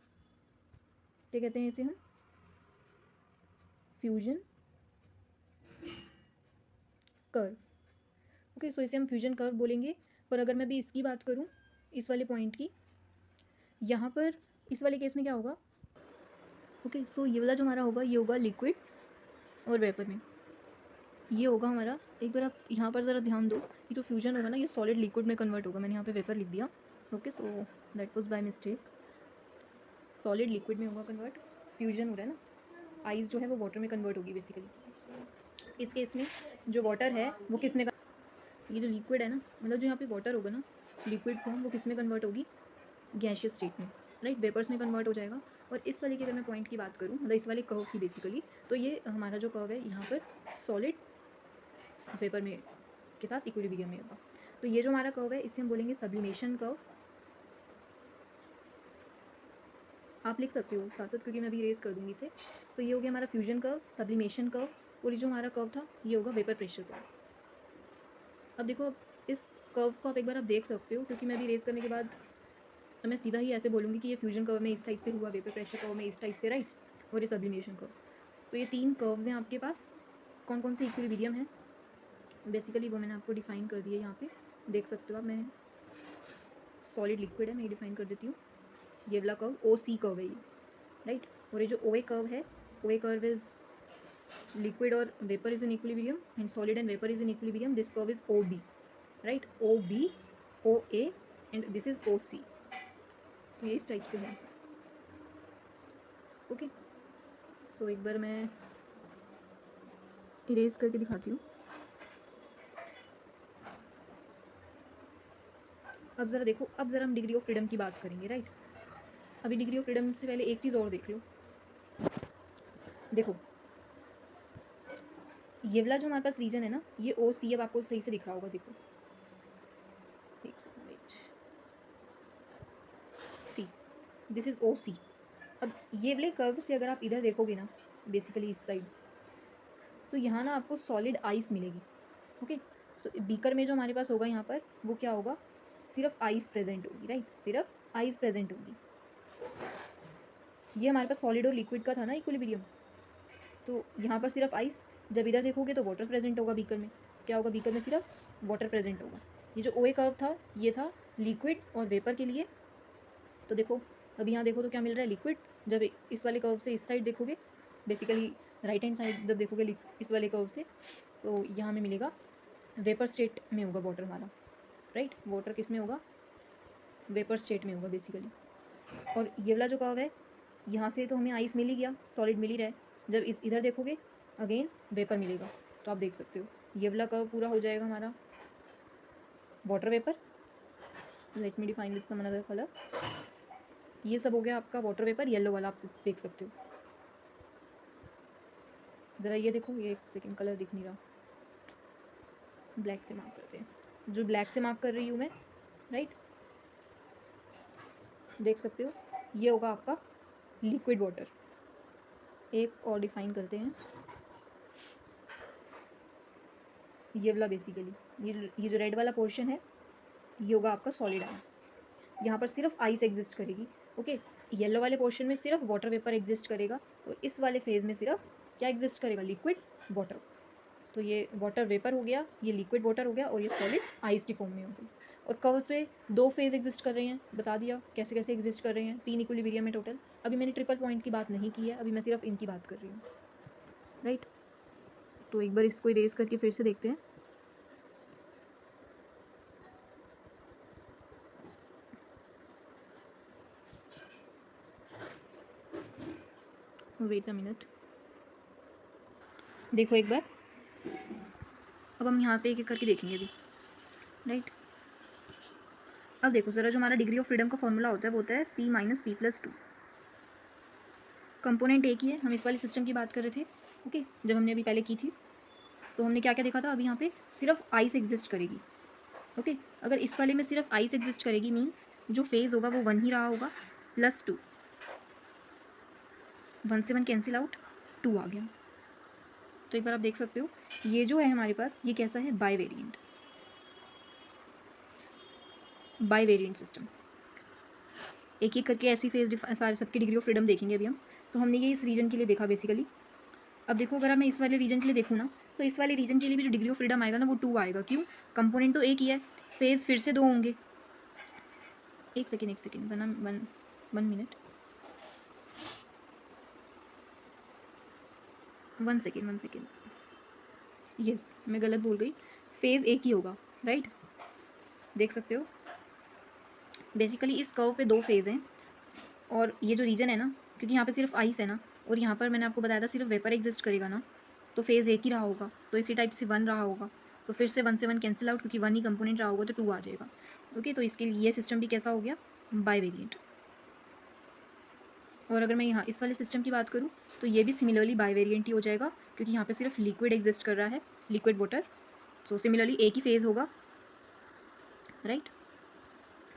क्या कहते हैं इसे हम, फ्यूजन कर्व, ओके। सो इसे हम फ्यूजन कर्व बोलेंगे। और अगर मैं भी इसकी बात करूँ, इस वाले पॉइंट की, यहाँ पर इस वाले केस में क्या होगा, ओके। सो ये वाला जो हमारा होगा ये होगा लिक्विड और वेपर में, ये होगा हमारा, एक बार आप यहाँ पर ज़रा ध्यान दो, ये जो फ्यूजन होगा ना ये सॉलिड लिक्विड में कन्वर्ट होगा। मैंने यहाँ पे वेपर लिख दिया, okay, so that was by mistake. Solid liquid में होगा कन्वर्ट, फ्यूजन हो रहा है ना, आइस जो है वो वाटर में कन्वर्ट होगी बेसिकली। इस केस में जो वाटर है वो किस में, ये जो लिक्विड है ना, मतलब जो यहाँ पे वाटर होगा ना, लिक्विड फॉर्म, वो किस में कन्वर्ट होगी, गैशियस स्टेट में, राइट, वेपर्स में कन्वर्ट हो जाएगा। और इस वाले की अगर मैं पॉइंट की बात करूँ, मतलब इस वाले कर्व की बेसिकली, तो ये हमारा जो कर्व है यहाँ पर सॉलिड वेपर में के साथ इक्विलिब्रियम में होगा। तो ये जो हमारा कर्व है इसे हम बोलेंगे सब्लिमेशन कर्व। आप लिख सकते हो साथ साथ, क्योंकि मैं अभी रेज कर दूंगी इसे। तो ये हो गया हमारा फ्यूजन कर्व, सब्लिमेशन कर्व, और ये जो हमारा कर्व था ये होगा वेपर प्रेशर कर्व। अब देखो इस कर्व्स को आप एक बार आप देख सकते हो, क्योंकि मैं अभी रेज करने के बाद तो मैं सीधा ही ऐसे बोलूँगी कि ये फ्यूजन कर्व में इस टाइप से हुआ, वेपर प्रेशर कर्व में इस टाइप से, राइट, और ये सब्लिमेशन कर्व। तो ये 3 कर्व्स हैं आपके पास। कौन कौन से इक्विलिब्रियम है बेसिकली वो मैंने आपको डिफाइन कर दिया, यहाँ पे देख सकते हो आप। मैं सॉलिड लिक्विड है, मैं ये डिफाइन कर देती हूँ। ये वाला कर्व OC कर्व है ये, राइट। और ये जो OA कर्व है, OA curve is liquid or vapor is in equilibrium and solid and vapor is in equilibrium. This curve is OB, right? OB, OA and this is OC. तो ये इस टाइप से है, ओके। सो एक बार मैं इरेज करके दिखाती हूँ। अब ज़रा देखो, अब ज़रा हम डिग्री ऑफ फ्रीडम की बात करेंगे, राइट। अभी डिग्री ऑफ फ्रीडम से पहले एक चीज़ और देख लो। देखो ये वाला जो हमारे पास रीजन है ना, ये OC, अब आपको सही से दिख रहा होगा, देखो सी, दिस इज OC। अब ये वाले कर्व से अगर आप इधर देखोगे ना, बेसिकली इस साइड, तो यहाँ ना आपको सॉलिड आइस मिलेगी, ओके। सो बीकर में जो हमारे पास होगा यहाँ पर, वो क्या होगा, सिर्फ आइस प्रेजेंट होगी, राइट, सिर्फ आइस प्रेजेंट होगी। ये हमारे पास सॉलिड और लिक्विड का था ना इक्विलिब्रियम, तो यहाँ पर सिर्फ आइस। जब इधर देखोगे तो वाटर प्रेजेंट होगा बीकर में, क्या होगा, बीकर में सिर्फ वाटर प्रेजेंट होगा। ये जो OA कर्व था, ये था लिक्विड और वेपर के लिए। तो देखो अभी यहाँ देखो तो क्या मिल रहा है, लिक्विड। जब इस वाले कर्व से इस साइड देखोगे, बेसिकली राइट हैंड साइड जब देखोगे इस वाले कर्व से, तो यहाँ हमें मिलेगा वेपर स्टेट में होगा वाटर हमारा, राइट। वाटर किस में होगा, वेपर स्टेट में होगा बेसिकली। और ये वाला जो कर्व है, यहाँ से तो हमें आइस मिल ही गया, सॉलिड मिल ही रहा है। जब इधर देखोगे अगेन वेपर मिलेगा। तो आप देख सकते हो ये वाला कर्व पूरा हो जाएगा हमारा water vapour. Let me define with some another colour. ये सब हो गया आपका वाटर वेपर, येलो वाला आप देख सकते हो। ज़रा ये देखो, ये एक सेकेंड कलर दिख नहीं रहा, ब्लैक से मार्क करते हैं, जो ब्लैक से मार्क कर रही हूँ मैं, राइट, देख सकते हो ये होगा आपका लिक्विड वाटर। एक और डिफाइन करते हैं, ये वाला बेसिकली ये जो रेड वाला पोर्शन है, ये होगा आपका सॉलिड आइस। यहाँ पर सिर्फ आइस एग्जिस्ट करेगी, ओके। येलो वाले पोर्शन में सिर्फ वाटर वेपर एग्जिस्ट करेगा, और इस वाले फेज में सिर्फ क्या एग्जिस्ट करेगा, लिक्विड वाटर। तो ये वाटर वेपर हो गया, ये लिक्विड वाटर हो गया, और ये सॉलिड आइस की फॉर्म में हो गई। और कर्व्स पे 2 फेज एग्जिस्ट कर रहे हैं, बता दिया कैसे कैसे एग्जिस्ट कर रहे हैं, 3 इक्विलिब्रियम में टोटल। अभी मैंने ट्रिपल पॉइंट की बात नहीं की है, अभी मैं सिर्फ इनकी बात कर रही हूँ, राइट। तो एक बार इसको इरेज करके फिर से देखते हैं। वेट अ मिनट, देखो एक बार, अब हम यहाँ पे एक एक करके देखेंगे अभी, राइट। अब देखो ज़रा, जो हमारा डिग्री ऑफ फ्रीडम का फॉर्मूला होता है वो होता है C - P+2। कंपोनेंट एक ही है, हम इस वाले सिस्टम की बात कर रहे थे, ओके। जब हमने अभी पहले की थी तो हमने क्या क्या देखा था, अभी यहाँ पे सिर्फ आइस एग्जिस्ट करेगी, ओके। अगर इस वाले में सिर्फ आइस एग्जिस्ट करेगी, मीन्स जो फेज होगा वो 1 ही रहा होगा, +2, 1 से 1 कैंसिल आउट, 2 आ गया। तो एक बार आप देख सकते हो ये जो है हमारे पास, ये कैसा है, बाई वेरिएंट सिस्टम। एक एक करके ऐसी फेज सारे सबकी डिग्री ऑफ फ्रीडम देखेंगे अभी हम। तो हमने ये इस रीजन के लिए देखा बेसिकली। अब देखो अगर मैं इस वाले रीजन के लिए देखूँ ना, तो इस वाले रीजन के लिए भी जो डिग्री ऑफ फ्रीडम आएगा ना, वो 2 आएगा। क्यों, कंपोनेंट तो एक ही है, फेज फिर से 2 होंगे। एक second, one minute, 1 second, yes मैं गलत बोल गई, फेज एक ही होगा, राइट। देख सकते हो बेसिकली इस कर्व पे 2 फेज हैं, और ये जो रीजन है ना, क्योंकि यहाँ पे सिर्फ आइस है ना, और यहाँ पर मैंने आपको बताया था सिर्फ वेपर एग्जिस्ट करेगा ना, तो फेज एक ही रहा होगा, तो इसी टाइप से 1 रहा होगा, तो फिर से 1 से 1 कैंसिल आउट, क्योंकि 1 ही कंपोनेंट रहा होगा तो 2 आ जाएगा, ओके। तो इसके लिए ये सिस्टम भी कैसा हो गया, बाई वेरिएंट। और अगर मैं यहाँ इस वाले सिस्टम की बात करूँ, तो ये भी सिमिलरली बाई वेरिएंट ही हो जाएगा, क्योंकि यहाँ पे सिर्फ लिक्विड एग्जिस्ट कर रहा है, लिक्विड वाटर। सो सिमिलरली एक ही फेज होगा, राइट,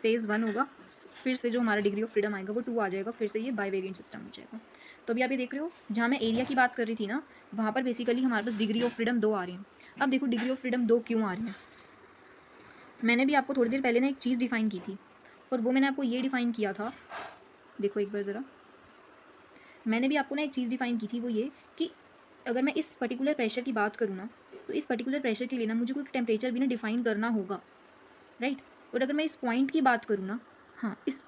फेज 1 होगा, फिर से जो हमारा डिग्री ऑफ फ्रीडम आएगा वो 2 आ जाएगा, फिर से ये बाई वेरिएंट सिस्टम हो जाएगा। तो अभी आप ये देख रहे हो, जहाँ मैं एरिया की बात कर रही थी ना, वहाँ पर बेसिकली हमारे पास डिग्री ऑफ फ्रीडम 2 आ रही हैं। अब देखो डिग्री ऑफ फ्रीडम 2 क्यों आ रही है। मैंने भी आपको थोड़ी देर पहले ना एक चीज़ डिफाइन की थी, और वो मैंने आपको ये डिफाइन किया था, देखो एक बार ज़रा, मैंने भी आपको ना एक चीज़ डिफाइन की थी, वो ये कि अगर मैं इस पर्टिकुलर प्रेशर की बात करूँ ना, तो इस पर्टिकुलर प्रेशर के लिए ना मुझे कोई टेम्परेचर भी ना डिफाइन करना होगा, राइट। और अगर मैं इस पॉइंट की बात करूँ ना, हाँ इस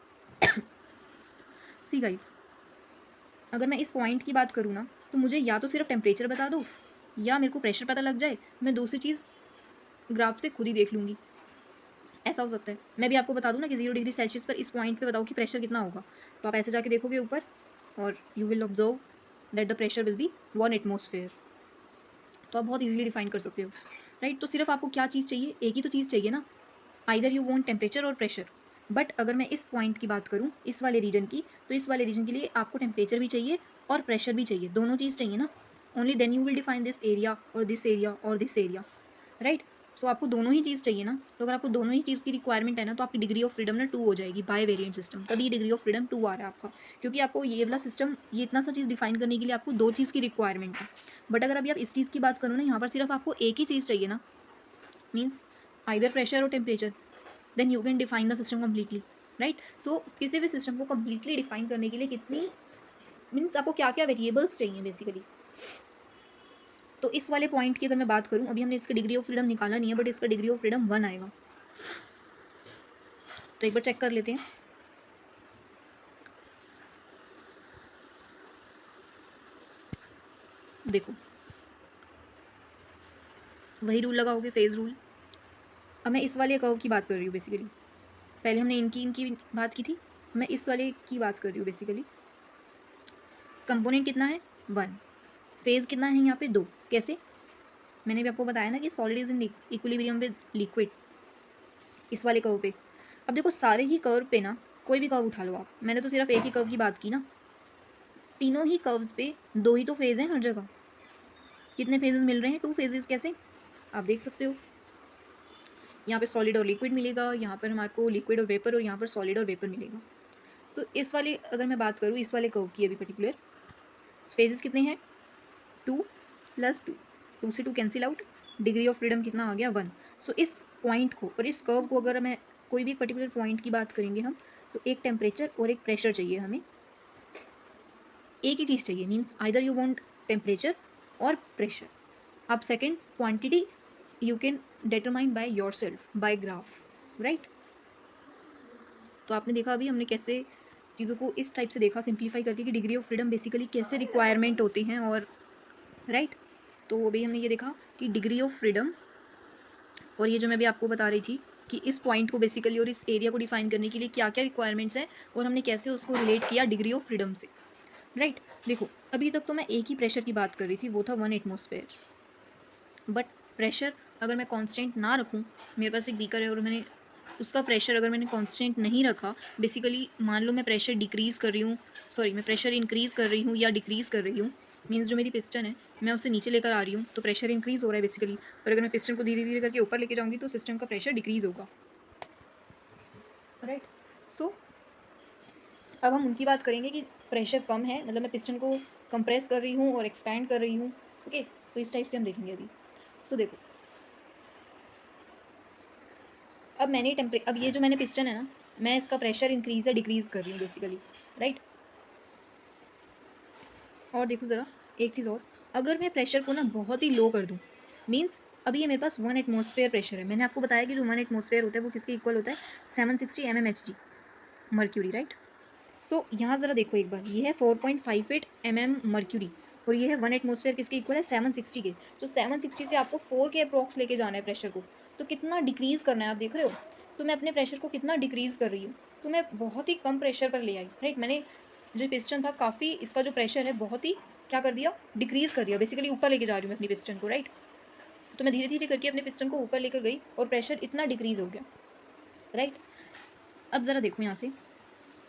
सी गाइस, अगर मैं इस पॉइंट की बात करूँ ना, तो मुझे या तो सिर्फ टेम्परेचर बता दो या मेरे को प्रेशर पता लग जाए, मैं दूसरी चीज़ ग्राफ से खुद ही देख लूँगी। ऐसा हो सकता है। मैं भी आपको बता दूँ ना कि 0 डिग्री सेल्सियस पर इस पॉइंट पे बताओ कि प्रेशर कितना होगा, तो आप ऐसे जाके देखोगे ऊपर और you will observe that the pressure will be 1 atmosphere. तो आप बहुत ईजिली डिफाइन कर सकते हो, राइट। तो सिर्फ आपको क्या चीज़ चाहिए, एक ही तो चीज़ चाहिए ना, आइदर यू वांट टेम्परेचर और प्रेशर। बट अगर मैं इस पॉइंट की बात करूँ, इस वाले रीजन की, तो इस वाले रीजन के लिए आपको टेम्परेचर भी चाहिए और प्रेशर भी चाहिए, दोनों चीज़ चाहिए ना। Only then you will define this area और दिस एरिया और दिस एरिया, राइट। सो आपको दोनों ही चीज़ चाहिए ना, तो अगर आपको दोनों ही चीज़ की रिक्वायरमेंट है ना, तो आपकी डिग्री ऑफ फ्रीडम ना 2 हो जाएगी बाय वेरिएंट सिस्टम, तभी डिग्री ऑफ फ्रीडम 2 आ रहा है आपका, क्योंकि आपको ये वाला सिस्टम, ये इतना सा चीज़ डिफाइन करने के लिए आपको दो चीज़ की रिक्वायरमेंट है। बट अगर अभी आप इस चीज़ की बात करो ना, यहाँ पर सिर्फ आपको एक ही चीज़ चाहिए ना, मीन्स आइदर प्रेशर और temperature, then you can define the system completely, right. So किसी भी सिस्टम को कम्प्लीटली डिफाइन करने के लिए कितनी, मीन्स आपको क्या क्या वेरिएबल्स चाहिए बेसिकली। तो इस वाले पॉइंट की अगर मैं बात करूं, अभी हमने इसका डिग्री ऑफ फ्रीडम निकाला नहीं है, बट इसका डिग्री ऑफ फ्रीडम 1 आएगा। तो एक बार चेक कर लेते हैं। देखो वही रूल लगाओगे, फेज रूल। अब मैं इस वाले कर्व की बात कर रही हूँ बेसिकली, पहले हमने इनकी इनकी बात की थी, मैं इस वाले की बात कर रही हूँ बेसिकली। कंपोनेंट कितना है 1, फेज कितना है यहाँ पे 2। कैसे, मैंने भी आपको बताया ना कि solid is in equilibrium with liquid, इस वाले कर्व पे। अब देखो सारे ही कर्व पे ना, कोई भी कर्व उठा लो आप, मैंने तो सिर्फ एक ही कर्व की बात की ना, तीनों ही कर्व्स पे 2 ही तो फेज हैं हर जगह। कितने फेजेस मिल रहे हैं, 2 फेजेस। कैसे, आप देख सकते हो, यहाँ पे सॉलिड और लिक्विड मिलेगा, यहाँ पर हमारे को लिक्विड और वेपर, और यहाँ पर सॉलिड और वेपर मिलेगा। तो इस वाले अगर मैं बात करूँ, इस वाले कर्व की अभी पर्टिकुलर फेजेस कितने हैं 2 + 2, 2 से 2 cancel out, degree of freedom कितना आ गया 1। सो इस पॉइंट को और इस कर्व को अगर मैं कोई भी पर्टिकुलर पॉइंट की बात करेंगे हम, तो एक टेम्परेचर और एक प्रेशर चाहिए हमें, एक ही चीज़ चाहिए, means either you want temperature और प्रेशर। अब second quantity you can determine by yourself by graph, right. तो आपने देखा अभी हमने कैसे चीज़ों को इस टाइप से देखा, सिंप्लीफाई करके, कि डिग्री ऑफ फ्रीडम बेसिकली कैसे रिक्वायरमेंट होती हैं, और राइट। तो अभी हमने ये देखा कि डिग्री ऑफ फ्रीडम, और ये जो मैं भी आपको बता रही थी कि इस पॉइंट को बेसिकली और इस एरिया को डिफाइन करने के लिए क्या क्या रिक्वायरमेंट्स हैं, और हमने कैसे उसको रिलेट किया डिग्री ऑफ फ्रीडम से, राइट। देखो अभी तक तो मैं एक ही प्रेशर की बात कर रही थी, वो था 1 एटमॉस्फेयर। बट प्रेशर अगर मैं कांस्टेंट ना रखूं, मेरे पास एक बीकर है और मैंने उसका प्रेशर अगर मैंने कांस्टेंट नहीं रखा, बेसिकली मान लो मैं प्रेशर डिक्रीज़ कर रही हूँ, सॉरी मैं प्रेशर इंक्रीज़ कर रही हूँ या डिक्रीज़ कर रही हूँ, मीन्स जो मेरी पिस्टन है मैं उसे नीचे लेकर आ रही हूँ, तो प्रेशर इंक्रीज़ हो रहा है बेसिकली। और अगर मैं पिस्टन को धीरे धीरे करके ऊपर लेके जाऊँगी, तो सिस्टम का प्रेशर डिक्रीज़ होगा, राइट। सो अब हम उनकी बात करेंगे कि प्रेशर कम है, मतलब मैं पिस्टन को कंप्रेस कर रही हूँ और एक्सपैंड कर रही हूँ, ओके। तो इस टाइप से हम देखेंगे अभी। सो देखो अब अब ये जो मैंने पिस्टन है ना, मैं इसका प्रेशर इंक्रीज या डिक्रीज कर रही हूँ बेसिकली, राइट। और देखो ज़रा एक चीज़ और, अगर मैं प्रेशर को ना बहुत ही लो कर दूँ, मीन्स अभी ये मेरे पास 1 एटमॉस्फेयर प्रेशर है, मैंने आपको बताया कि जो 1 एटमॉस्फेयर होता है वो किसके इक्वल होता है, 760 mmHg मर्क्यूरी, राइट। सो यहाँ ज़रा देखो एक बार, ये है 4.58 mm मर्क्यूरी, और ये है 1 एटमॉस्फेयर किसके इक्वल है 760 के। तो 760 से आपको 4 के अप्रॉक्स लेके जाना है प्रेशर को, तो कितना डिक्रीज़ करना है आप देख रहे हो। तो मैं अपने प्रेशर को कितना डिक्रीज़ कर रही हूँ, तो मैं बहुत ही कम प्रेशर पर ले आई, राइट। मैंने जो पिस्टन था काफ़ी, इसका जो प्रेशर है बहुत ही क्या कर दिया, डिक्रीज़ कर दिया, बेसिकली ऊपर लेके जा रही हूँ अपनी पिस्टन को, राइट। तो मैं धीरे धीरे करके अपने पिस्टन को ऊपर लेकर गई और प्रेशर इतना डिक्रीज़ हो गया, राइट। अब ज़रा देखो यहाँ से,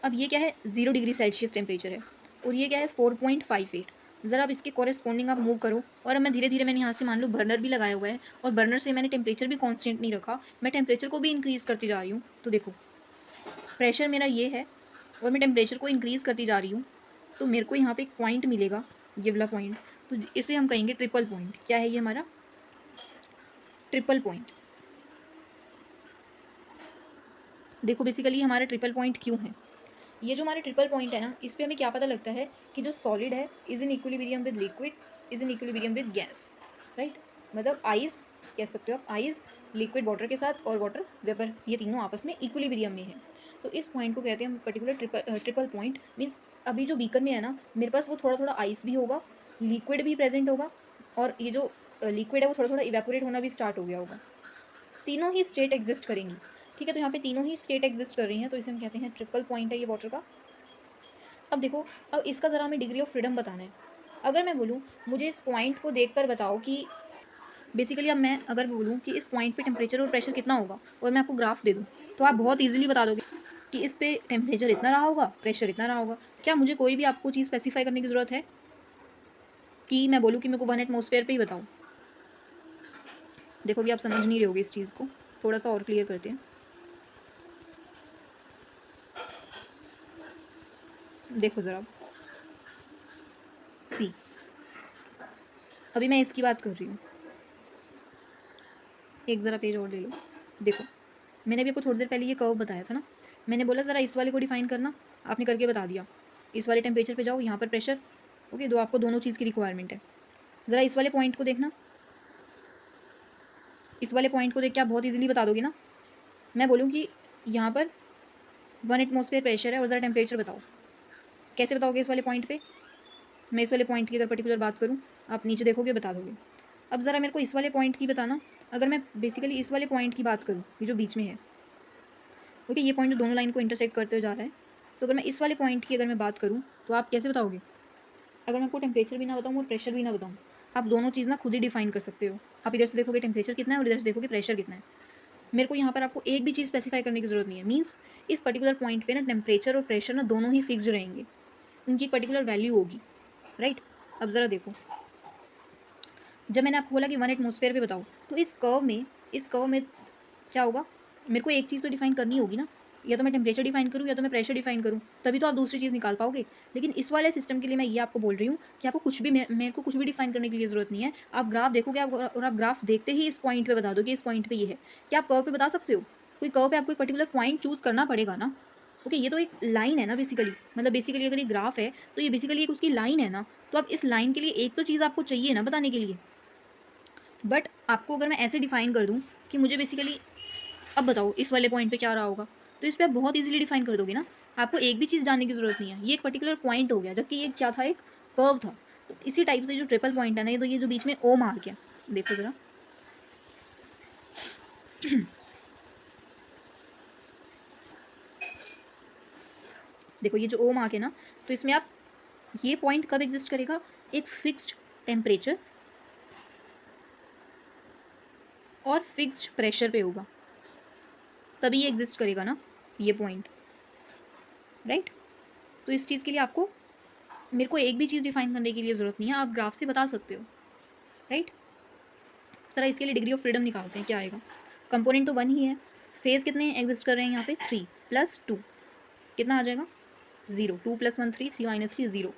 अब ये क्या है 0 डिग्री सेल्सियस टेम्परेचर है, और ये क्या है 4.58। ज़रा अब इसके कॉरेस्पॉन्डिंग आप मूव करो, और अब मैं धीरे धीरे, मैंने यहाँ से मान लो बर्नर भी लगाया हुआ है, और बर्नर से मैंने टेम्परेचर भी कांस्टेंट नहीं रखा, मैं टेम्परेचर को भी इंक्रीज़ करती जा रही हूँ। तो देखो प्रेशर मेरा ये है और मैं टेम्परेचर को इंक्रीज़ करती जा रही हूँ, तो मेरे को यहाँ पे एक पॉइंट मिलेगा, ये वाला पॉइंट। तो इसे हम कहेंगे ट्रिपल पॉइंट। क्या है ये हमारा ट्रिपल पॉइंट। देखो बेसिकली हमारा ट्रिपल पॉइंट क्यों है, ये जो हमारे ट्रिपल पॉइंट है ना, इस पे हमें क्या पता लगता है कि जो सॉलिड है is in equilibrium with liquid, is in equilibrium with gas, right. मतलब आइस कह सकते हो आप, आइस लिक्विड वाटर के साथ और वाटर वेपर, ये तीनों आपस में इक्विलिब्रियम में है। तो इस पॉइंट को कहते हैं पर्टिकुलर ट्रिपल पॉइंट। मीन्स अभी जो बीकर में है ना, मेरे पास वो थोड़ा थोड़ा आइस भी होगा, लिक्विड भी प्रेजेंट होगा, और ये जो लिक्विड है वो थोड़ा थोड़ा इवेपोरेट होना भी स्टार्ट हो गया होगा। तीनों ही स्टेट एग्जिस्ट करेंगी, ठीक है। तो यहाँ पे तीनों ही स्टेट एग्जिस्ट कर रही हैं, तो इसे हम कहते हैं ट्रिपल पॉइंट है ये वाटर का। अब देखो, अब इसका ज़रा हमें डिग्री ऑफ फ्रीडम बताना है। अगर मैं बोलूँ मुझे इस पॉइंट को देखकर बताओ कि बेसिकली, अब मैं अगर बोलूँ कि इस पॉइंट पे टेम्परेचर और प्रेशर कितना होगा और मैं आपको ग्राफ दे दूँ, तो आप बहुत इजीली बता दोगे कि इस पे टेम्परेचर इतना रहा होगा, प्रेशर इतना रहा होगा। क्या मुझे कोई भी आपको चीज़ स्पेसिफाई करने की ज़रूरत है कि मैं बोलूँ कि मेरे को 1 एटमॉस्फेयर पे ही बताओ? देखो भी आप समझ नहीं रहे होगे इस चीज़ को, थोड़ा सा और क्लियर करते हैं। देखो ज़रा सी, अभी मैं इसकी बात कर रही हूँ। एक ज़रा पेज और ले लो। देखो, मैंने भी आपको थोड़ी देर पहले ये कर्व बताया था ना, मैंने बोला ज़रा इस वाले को डिफाइन करना, आपने करके बता दिया। इस वाले टेम्परेचर पे जाओ, यहाँ पर प्रेशर, ओके, दो आपको दोनों चीज़ की रिक्वायरमेंट है। ज़रा इस वाले पॉइंट को देखना, इस वाले पॉइंट को देख के आप बहुत इजीली बता दोगे ना। मैं बोलूँ कि यहाँ पर 1 एटमॉस्फेयर प्रेशर है और ज़रा टेम्परेचर बताओ, कैसे बताओगे इस वाले पॉइंट पे? मैं इस वाले पॉइंट की अगर पर्टिकुलर बात करूँ, आप नीचे देखोगे बता दोगे। अब ज़रा मेरे को इस वाले पॉइंट की बताना, अगर मैं बेसिकली इस वाले पॉइंट की बात करूँ, ये जो बीच में है, ओके, ये पॉइंट जो दोनों लाइन को इंटरसेक्ट करते हुए जा रहा है, तो अगर मैं इस वाले पॉइंट की अगर मैं बात करूँ, तो आप कैसे बताओगे? अगर मैं आपको टेम्परेचर भी ना बताऊँ और प्रेशर भी ना बताऊँ, आप दोनों चीज़ ना खुद ही डिफाइन कर सकते हो। आप इधर से देखोगे टेम्परेचर कितना है और इधर से देखोगे प्रेशर कितना है। मेरे को यहाँ पर आपको एक भी चीज़ स्पेसिफाई करने की ज़रूरत नहीं है। मीन्स इस पर्टिकुलर पॉइंट पे ना टेम्परेचर और प्रेशर ना दोनों ही फिक्स्ड रहेंगे, उनकी एक पर्टिकुलर वैल्यू होगी, राइट। अब ज़रा देखो, जब मैंने आपको बोला कि 1 एटमॉस्फेयर पे बताओ, तो इस कर्व में क्या होगा? मेरे को एक चीज़ तो डिफाइन करनी होगी ना, या तो मैं टेम्परेचर डिफाइन करूँ या तो मैं प्रेशर डिफाइन करूँ, तभी तो आप दूसरी चीज़ निकाल पाओगे। लेकिन इस वाले सिस्टम के लिए मैं ये आपको बोल रही हूँ कि आपको कुछ भी मेरे को कुछ भी डिफाइन करने की ज़रूरत नहीं है। आप ग्राफ देखोगे और आप ग्राफ देखते ही इस पॉइंट पे बता दो कि इस पॉइंट पे ये है। क्या आप कर्व पे बता सकते हो? कोई कर्व पे आपको एक पर्टिकुलर पॉइंट चूज़ करना पड़ेगा ना। ओके, ये तो एक लाइन है ना बेसिकली, मतलब बेसिकली अगर ये ग्राफ है तो ये बेसिकली एक उसकी लाइन है ना, तो आप इस लाइन के लिए एक तो चीज़ आपको चाहिए ना बताने के लिए। बट आपको अगर मैं ऐसे डिफाइन कर दूँ कि मुझे बेसिकली अब बताओ इस वाले पॉइंट पे क्या रहा होगा, तो इस पे आप बहुत इजीली डिफाइन कर दोगे ना। आपको एक भी चीज़ जानने की ज़रूरत नहीं है, ये एक पर्टिकुलर पॉइंट हो गया, जबकि ये क्या था, एक कर्व था। तो इसी टाइप से जो ट्रिपल पॉइंट है ना, ये तो ये जो बीच में ओ मार्क है, देखो ज़रा देखो ये जो ओ मार्क है ना, तो इसमें आप ये पॉइंट कब एग्जिस्ट करेगा? एक फिक्स्ड टेम्परेचर और फिक्स्ड प्रेशर पे होगा, तभी ये एग्जिस्ट करेगा ना ये पॉइंट, राइट। तो इस चीज़ के लिए आपको मेरे को एक भी चीज़ डिफाइन करने की लिए ज़रूरत नहीं है, आप ग्राफ से बता सकते हो, राइट। सर इसके लिए डिग्री ऑफ फ्रीडम निकालते हैं, क्या आएगा? कंपोनेंट तो 1 ही है, फेज कितने एग्जिस्ट कर रहे हैं यहाँ पे? 3 + 2 कितना आ जाएगा? 0। 2 + 1 3, 3 - 3 0।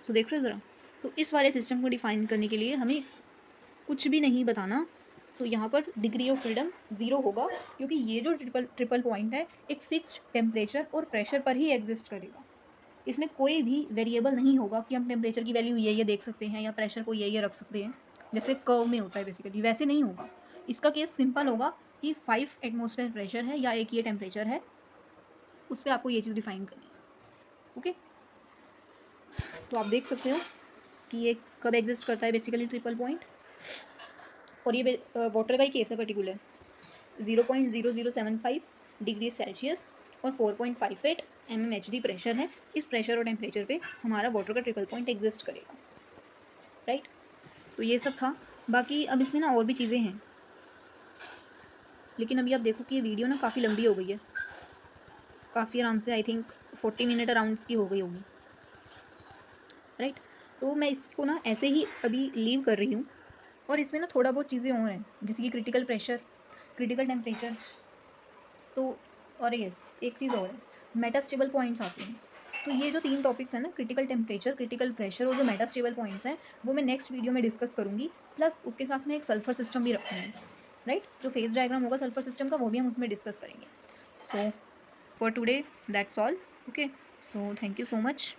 सो देख रहे हो ज़रा, तो इस वाले सिस्टम को डिफाइन करने के लिए हमें कुछ भी नहीं बताना, तो यहाँ पर डिग्री ऑफ फ्रीडम 0 होगा, क्योंकि ये जो ट्रिपल पॉइंट है एक फिक्स्ड टेम्परेचर और प्रेशर पर ही एग्जिस्ट करेगा। इसमें कोई भी वेरिएबल नहीं होगा कि हम टेम्परेचर की वैल्यू ये देख सकते हैं या प्रेशर को ये रख सकते हैं, जैसे कर्व में होता है बेसिकली, वैसे नहीं होगा। इसका केस सिंपल होगा कि 5 एटमॉस्फेयर प्रेशर है या एक ये टेम्परेचर है, उस पर आपको ये चीज़ डिफाइन करनी है, ओके। तो आप देख सकते हो कि ये कब एग्जिस्ट करता है बेसिकली ट्रिपल पॉइंट, और ये वाटर का ही केस है पर्टिकुलर। 0.0075 डिग्री सेल्सियस और 4.58 mmHg प्रेशर है। इस प्रेशर और टेम्परेचर पे हमारा वाटर का ट्रिपल पॉइंट एग्जिस्ट करेगा, राइट। तो ये सब था, बाकी अब इसमें ना और भी चीज़ें हैं, लेकिन अभी आप देखो कि ये वीडियो ना काफ़ी लंबी हो गई है, काफ़ी आराम से आई थिंक 40 मिनट अराउंड्स की हो गई होगी, राइट। तो मैं इसको ना ऐसे ही अभी लीव कर रही हूँ, और इसमें ना थोड़ा बहुत चीज़ें और हैं, जैसे कि क्रिटिकल प्रेशर, क्रिटिकल टेम्परेचर, तो और यस एक चीज़ और है, मेटास्टेबल पॉइंट्स आते हैं। तो ये जो 3 टॉपिक्स हैं ना, क्रिटिकल टेम्परेचर, क्रिटिकल प्रेशर और जो मेटास्टेबल पॉइंट्स हैं, वो मैं नेक्स्ट वीडियो में डिस्कस करूँगी। प्लस उसके साथ में एक सल्फर सिस्टम भी रखूँगी, राइट। जो फेज डायग्राम होगा सल्फर सिस्टम का, वो भी हम उसमें डिस्कस करेंगे। So for today that's all, okay. So thank you so much.